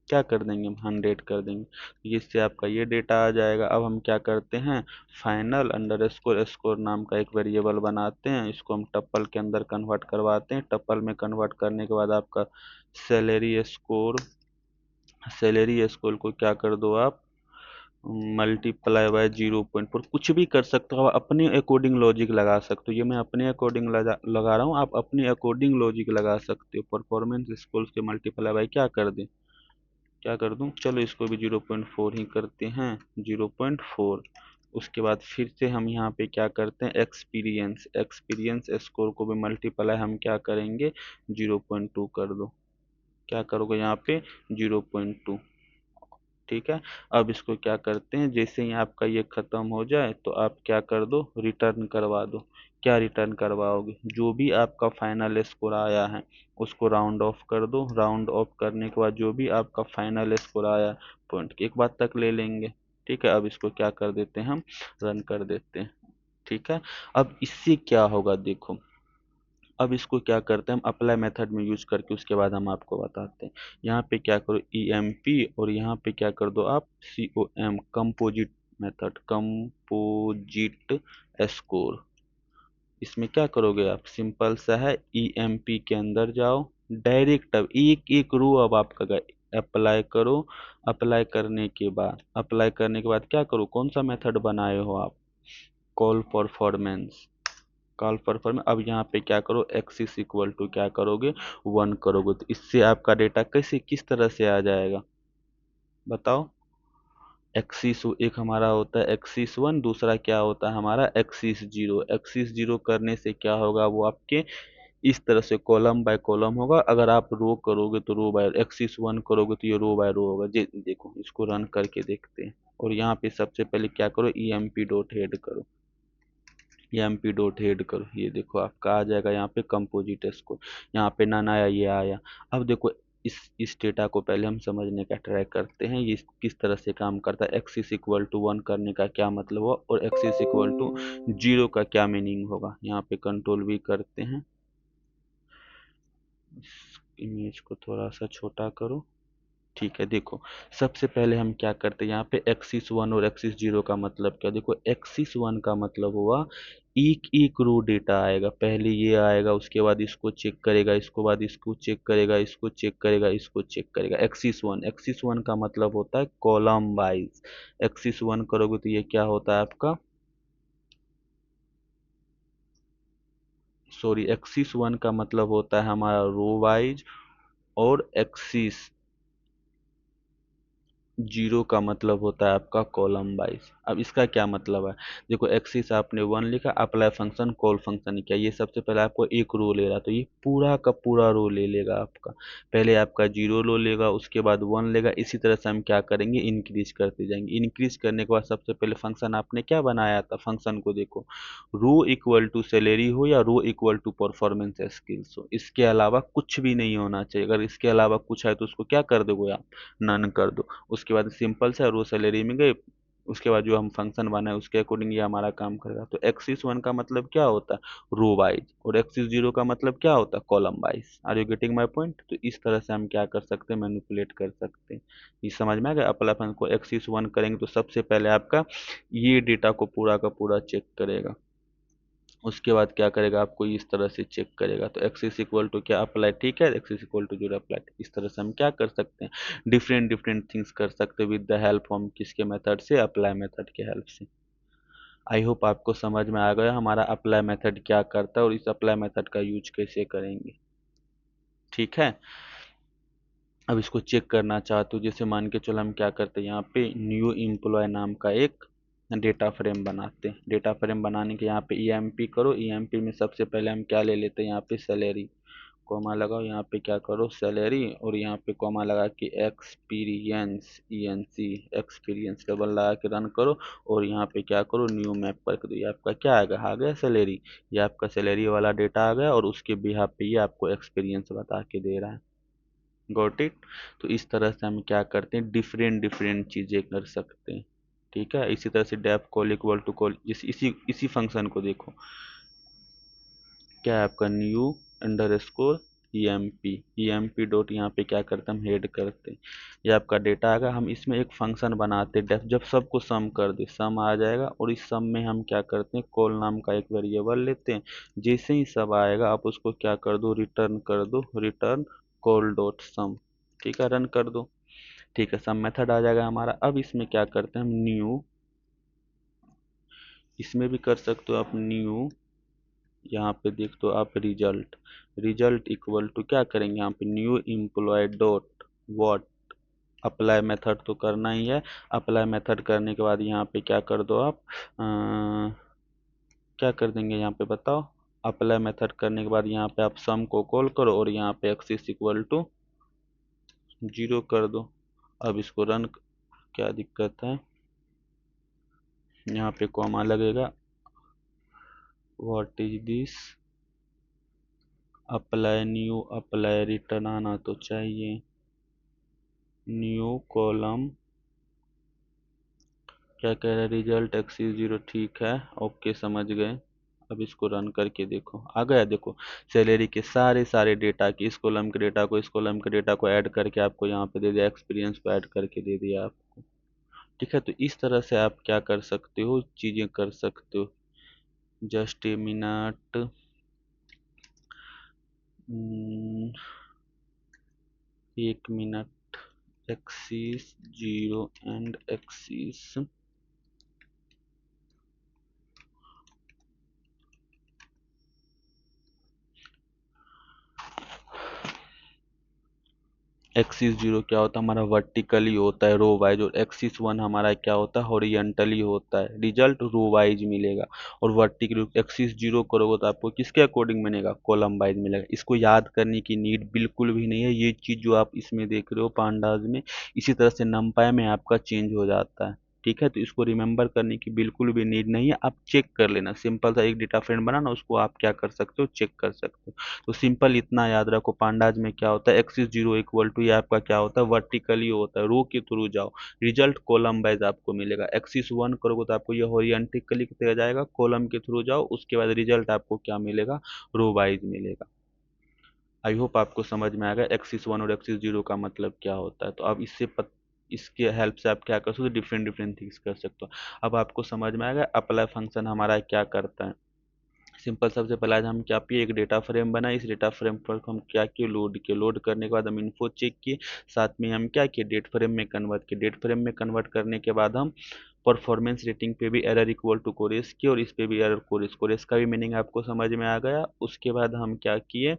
क्या कर देंगे, 100 कर देंगे, जिससे आपका ये डेटा आ जाएगा। अब हम क्या करते हैं, फाइनल अंडर स्कोर स्कोर नाम का एक वेरिएबल बनाते हैं, इसको हम टप्पल के अंदर कन्वर्ट करवाते हैं। टप्पल में कन्वर्ट करने के बाद आपका सैलरी स्कोर, सैलरी स्कोर को क्या कर दो आप, मल्टीप्लाई बाय 0.4, कुछ भी कर सकते हो आप, अपने अकॉर्डिंग लॉजिक लगा सकते हो, ये मैं अपने अकॉर्डिंग लगा रहा हूँ, आप अपने अकॉर्डिंग लॉजिक लगा सकते हो। परफॉर्मेंस स्कोर के मल्टीप्लाई बाय क्या कर दें, क्या कर दूं, चलो इसको भी 0.4 ही करते हैं, 0.4। उसके बाद फिर से हम यहाँ पे क्या करते हैं, एक्सपीरियंस, एक्सपीरियंस स्कोर को भी मल्टीप्लाई हम क्या करेंगे, 0.2 कर दो, क्या करोगे यहाँ पे 0.2, ठीक है। अब इसको क्या करते हैं, जैसे ही आपका ये खत्म हो जाए तो आप क्या कर दो, रिटर्न करवा दो। क्या रिटर्न करवाओगे, जो भी आपका फाइनल स्कोर आया है उसको राउंड ऑफ कर दो, राउंड ऑफ करने के बाद जो भी आपका फाइनल स्कोर आया पॉइंट एक बार तक ले लेंगे, ठीक है। अब इसको क्या कर देते हैं, हम रन कर देते हैं, ठीक है। अब इससे क्या होगा देखो, अब इसको क्या करते हैं हम, अप्लाई मेथड में यूज करके उसके बाद हम आपको बताते हैं। यहाँ पे क्या करो, EMP, और यहाँ पे क्या कर दो आप, COM, composite method, composite score. इसमें क्या करोगे आप, सिंपल सा है, EMP के अंदर जाओ, डायरेक्ट अब एक एक रो अब आपका अप्लाई करो। अप्लाई करने के बाद, अप्लाई करने के बाद क्या करो, कौन सा मेथड बनाए हो आप, कॉल परफॉर्मेंस, कॉल परफॉर्मेंस। अब यहाँ पे क्या करो, एक्सिस इक्वल टू क्या करोगे, 1 करोगे, तो इससे आपका डेटा कैसे किस तरह से आ जाएगा, बताओ। एक्सिस एक हमारा होता है एक्सिस 1, दूसरा क्या होता है हमारा एक्सिस 0। एक्सिस 0 करने से क्या होगा, वो आपके इस तरह से कॉलम बाय कॉलम होगा। अगर आप रो करोगे तो रो बाय, एक्सिस 1 करोगे तो ये रो बाय रो होगा। देखो इसको रन करके देखते हैं, और यहाँ पे सबसे पहले क्या करो, EMP डॉट हेड करो, EMP डॉट हेड करो, ये देखो आपका आ जाएगा यहाँ पे कंपोजिट स्कोर, यहाँ पे नन आया, ये आया। अब देखो इस डेटा को पहले हम समझने का ट्राई करते हैं, ये किस तरह से काम करता है। एक्सिस इक्वल टू 1 करने का क्या मतलब हुआ, और एक्सिस इक्वल टू 0 का क्या मीनिंग होगा। यहाँ पे कंट्रोल V करते हैं, इस इमेज को थोड़ा सा छोटा करो, ठीक है। देखो सबसे पहले हम क्या करते हैं, यहाँ पे एक्सिस 1 और एक्सिस 0 का मतलब क्या, देखो एक्सिस 1 का मतलब हुआ एक एक रो डेटा आएगा, पहले ये आएगा, उसके बाद इसको चेक करेगा, इसको बाद इसको चेक करेगा, इसको चेक करेगा, इसको चेक करेगा। एक्सिस 1, एक्सिस 1 का मतलब होता है कॉलम वाइज। एक्सिस 1 करोगे तो ये क्या होता है आपका सॉरी, एक्सिस 1 का मतलब होता है हमारा रो वाइज, और एक्सिस 0 का मतलब होता है आपका कॉलम वाइज। अब इसका क्या मतलब है, देखो एक्सिस आपने 1 लिखा, अप्लाई फंक्शन कॉल फंक्शन किया, ये सबसे पहले आपको एक रो ले रहा, तो ये पूरा का पूरा रो ले लेगा आपका। पहले आपका 0 रो लेगा, उसके बाद 1 लेगा, इसी तरह से हम क्या करेंगे, इंक्रीज करते जाएंगे। इंक्रीज करने के बाद सबसे पहले फंक्शन आपने क्या बनाया था, फंक्शन को देखो, रो इक्वल टू सैलरी हो या rho equal to performance skills हो, इसके अलावा कुछ भी नहीं होना चाहिए। अगर इसके अलावा कुछ है तो उसको क्या कर दोगे आप, नन कर दो। उसके बाद सिंपल से रो सैलरी में गए, उसके बाद जो हम फंक्शन बनाए उसके अकॉर्डिंग ये हमारा काम करेगा। तो एक्सिस 1 का मतलब क्या होता है, रो वाइज, और एक्सिस 0 का मतलब क्या होता है, column wise. Are you getting my point? तो इस तरह से हम क्या कर सकते हैं, मैनिपुलेट कर सकते हैं। ये समझ में आ गया? अप्लाई फंक्शन को एक्सिस 1 करेंगे तो सबसे पहले आपका ये डेटा को पूरा का पूरा चेक करेगा, उसके बाद क्या करेगा, आपको इस तरह से चेक करेगा। तो एक्सिस इक्वल टू क्या, अप्लाई, ठीक है, एक्सिस इक्वल टू 0 अप्लाई। इस तरह से हम क्या कर सकते हैं, डिफरेंट डिफरेंट थिंग्स कर सकते हैं विद द हेल्प हम किसके मेथड से, अप्लाई मेथड के हेल्प से। आई होप आपको समझ में आ गया हमारा अप्लाई मेथड क्या करता है और इस अप्लाई मेथड का यूज कैसे करेंगे। ठीक है, अब इसको चेक करना चाहते हो, जैसे मान के चलो हम क्या करते हैं, यहाँ पे न्यू एम्प्लॉय नाम का एक डेटा फ्रेम बनाते हैं। डेटा फ्रेम बनाने के यहाँ पे ईएमपी करो, ईएमपी में सबसे पहले हम क्या ले लेते हैं, यहाँ पे सैलरी, कॉमा लगाओ, यहाँ पे क्या करो, सैलरी, और यहाँ पे कॉमा लगा के एक्सपीरियंस, ईएनसी, एक्सपीरियंस डबल लगा के रन करो, और यहाँ पे क्या करो, न्यू मैप पर दो। ये आपका क्या आ गया सैलरी, ये आपका सैलरी वाला डेटा आ गया, और उसके बिहाफ पे ये आपको एक्सपीरियंस बता के दे रहा है। Got it? तो इस तरह से हम क्या करते हैं, डिफरेंट डिफरेंट चीज़ें कर सकते हैं। ठीक है, इसी तरह से def col equal to col, इसी इसी फंक्शन को देखो, क्या है आपका, new underscore E M P dot, यहाँ पे क्या करते हैं, हम हेड करते हैं। ये आपका डेटा आएगा, हम इसमें एक फंक्शन बनाते हैं डेफ, जब सबको सम कर दे, सम आ जाएगा, और इस सम में हम क्या करते हैं, कॉल नाम का एक वेरिएबल लेते हैं। जैसे ही सब आएगा आप उसको क्या कर दो, रिटर्न कर दो, रिटर्न कॉल डॉट सम। ठीक है, रन कर दो। ठीक है, सम मेथड आ जाएगा हमारा। अब इसमें क्या करते हैं हम, न्यू, इसमें भी कर सकते हो आप न्यू, यहाँ पे देख दो आप रिजल्ट, रिजल्ट इक्वल टू क्या करेंगे, यहाँ पे new employ dot what, apply method तो करना ही है। अप्लाई मेथड करने के बाद यहाँ पे क्या कर दो आप, क्या कर देंगे यहाँ पे बताओ, अप्लाई मेथड करने के बाद यहाँ पे आप सम को कॉल करो, और यहाँ पे एक्सिस इक्वल टू 0 कर दो। अब इसको रन, क्या दिक्कत है, यहाँ पे कॉमा लगेगा, what is this, apply new, apply return आना तो चाहिए, न्यू कॉलम, क्या कह रहा है, रिजल्ट एक्सिस 0, ठीक है, ओके समझ गए। अब इसको रन करके देखो, आ गया, देखो सैलरी के सारे सारे डेटा की, इस कॉलम के डेटा को, इस कॉलम के डेटा को ऐड करके आपको यहाँ पे दे दिया, एक्सपीरियंस को ऐड करके दे दिया आपको। ठीक है, तो इस तरह से आप क्या कर सकते हो, चीज़ें कर सकते हो। जस्ट ए मिनट, एक minute, axis 0 and axis, axis 0 क्या होता है हमारा, वर्टिकली होता है रो वाइज, और एक्सिस 1 हमारा क्या होता है, हॉरिजॉन्टली होता है। रिजल्ट रो वाइज मिलेगा, और वर्टिकली एक्सिस 0 करोगे तो आपको किसके अकॉर्डिंग मिलेगा, कॉलम वाइज मिलेगा। इसको याद करने की नीड बिल्कुल भी नहीं है, ये चीज़ जो आप इसमें देख रहे हो पांडाज में, इसी तरह से नंपाई में आपका चेंज हो जाता है। ठीक है, तो इसको रिमेंबर करने की बिल्कुल भी नीड नहीं है, आप चेक कर लेना, सिंपल सा एक डेटा फ्रेम बनाना, उसको आप क्या कर सकते हो, चेक कर सकते हो। तो सिंपल इतना याद रखो, पांडाज में क्या होता है, एक्सिस 0 इक्वल टू, ये आपका क्या होता है, वर्टिकली होता है, रो के थ्रू जाओ, रिजल्ट कॉलम वाइज आपको मिलेगा। एक्सिस 1 करोगे तो आपको ये हॉरिजॉन्टली जाएगा, कॉलम के थ्रू जाओ, उसके बाद रिजल्ट आपको क्या मिलेगा, रो वाइज मिलेगा। आई होप आपको समझ में आएगा एक्सिस 1 और एक्सिस 0 का मतलब क्या होता है। तो अब इसके हेल्प से आप क्या कर सकते हो, डिफरेंट डिफरेंट थिंग्स कर सकते हो। अब आपको समझ में आएगा अप्लाई फंक्शन हमारा क्या करता है। सिंपल, सबसे पहले आज हम क्या किए, एक डेटा फ्रेम बना, इस डेटा फ्रेम पर हम क्या किए, लोड किए, लोड करने के बाद हम इन्फो चेक किए, साथ में हम क्या किए, डेट फ्रेम में कन्वर्ट किए, डेट फ्रेम में कन्वर्ट करने के बाद हम परफॉर्मेंस रेटिंग पे भी एरर इक्वल टू कोरेस की, और इस पे भी एरर कोरेस। कोरेस का भी मीनिंग आपको समझ में आ गया। उसके बाद हम क्या किए,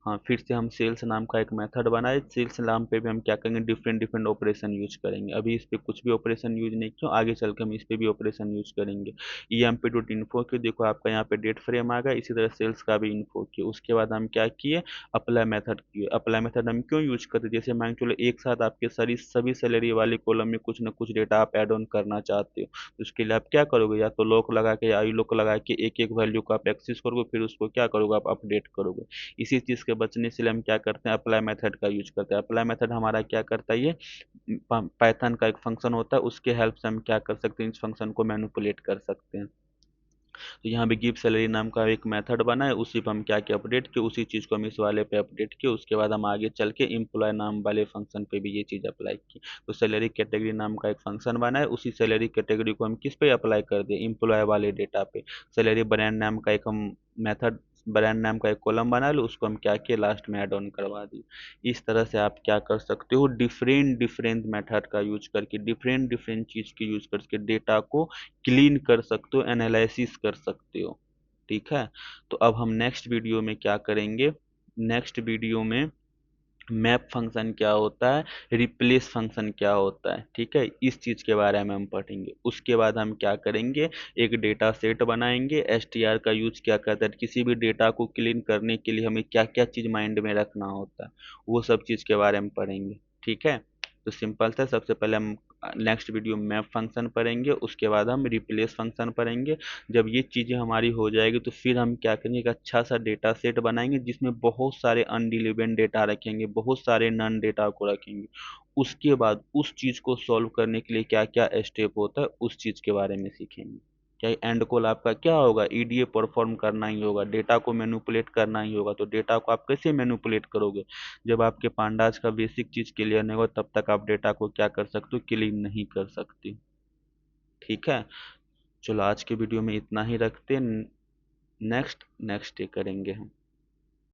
हाँ, फिर से हम सेल्स नाम का एक मेथड बनाए। सेल्स नाम पे भी हम क्या करेंगे, डिफरेंट डिफरेंट ऑपरेशन यूज करेंगे। अभी इस पे कुछ भी ऑपरेशन यूज नहीं किया, आगे चल के हम इस पे भी ऑपरेशन यूज करेंगे। ये एम पे डॉट इन्फो के देखो आपका यहाँ पे डेट फ्रेम आ गया, इसी तरह सेल्स का भी इन्फो किया। उसके बाद हम क्या किए, अप्लाई मेथड किए। अप्लाई मेथड हम क्यों यूज करते हैं, जैसे मान के चलो एक साथ आपके सारी सभी सैलरी वाले कॉलम में कुछ ना कुछ डेटा आप ऐड ऑन करना चाहते हो, तो उसके लिए आप क्या करोगे, या तो लॉक लगा के या आई लॉक लगा के एक एक वैल्यू को आप एक्सेस करोगे, फिर उसको क्या करोगे, आप अपडेट करोगे। इसी चीज के बचने से लिए हम क्या करते हैं, अप्लाई मेथड का यूज करते हैं। अप्लाई मेथड हमारा क्या करता है, ये पाइथन का एक फंक्शन होता है, उसके हेल्प से हम क्या कर सकते हैं, इस फंक्शन को मैनिपुलेट कर सकते हैं। तो यहाँ भी गिव सैलरी नाम का एक मेथड बना है, उसी पर हम क्या क्या अपडेट किए, उसी चीज को हम इस वाले पे अपडेट किए। उसके बाद हम आगे चल के एम्प्लॉय नाम वाले फंक्शन पे भी ये चीज अप्लाई की। तो सैलरी कैटेगरी नाम का एक फंक्शन बना है, उसी सैलरी कैटेगरी को हम किस पे अप्लाई कर दिए, एम्प्लॉय वाले डेटा पे। सैलरी ब्रांड नाम का एक हम मेथड, ब्रांड नाम का एक कॉलम बना लो, उसको हम क्या किए, लास्ट में ऐड ऑन करवा दिए। इस तरह से आप क्या कर सकते हो, डिफरेंट डिफरेंट मेथड का यूज करके, डिफरेंट डिफरेंट चीज की यूज करके डेटा को क्लीन कर सकते हो, एनालिसिस कर सकते हो। ठीक है। तो अब हम नेक्स्ट वीडियो में क्या करेंगे, नेक्स्ट वीडियो में मैप फंक्शन क्या होता है, रिप्लेस फंक्शन क्या होता है, ठीक है, इस चीज के बारे में हम पढ़ेंगे। उसके बाद हम क्या करेंगे, एक डेटा सेट बनाएंगे। एसटीआर का यूज क्या करता है, किसी भी डेटा को क्लीन करने के लिए हमें क्या क्या चीज माइंड में रखना होता है, वो सब चीज के बारे में पढ़ेंगे। ठीक है। तो सिंपल था, सबसे पहले हम नेक्स्ट वीडियो में मैप फंक्शन पढ़ेंगे, उसके बाद हम रिप्लेस फंक्शन पढ़ेंगे। जब ये चीज़ें हमारी हो जाएगी तो फिर हम क्या करेंगे, एक अच्छा सा डेटा सेट बनाएंगे जिसमें बहुत सारे अनरिलेवेंट डेटा रखेंगे, बहुत सारे नन डेटा को रखेंगे। उसके बाद उस चीज़ को सॉल्व करने के लिए क्या क्या स्टेप होता है, उस चीज़ के बारे में सीखेंगे। क्या एंड कॉल आपका क्या होगा, ईडीए परफॉर्म करना ही होगा, डेटा को मैनिपुलेट करना ही होगा। तो डेटा को आप कैसे मैनिपुलेट करोगे, जब आपके पांडाज का बेसिक चीज क्लियर नहीं होगा तब तक आप डेटा को क्या कर सकते हो, क्लीन नहीं कर सकते। ठीक है। चलो आज के वीडियो में इतना ही रखते हैं, नेक्स्ट नेक्स्ट डे करेंगे हम।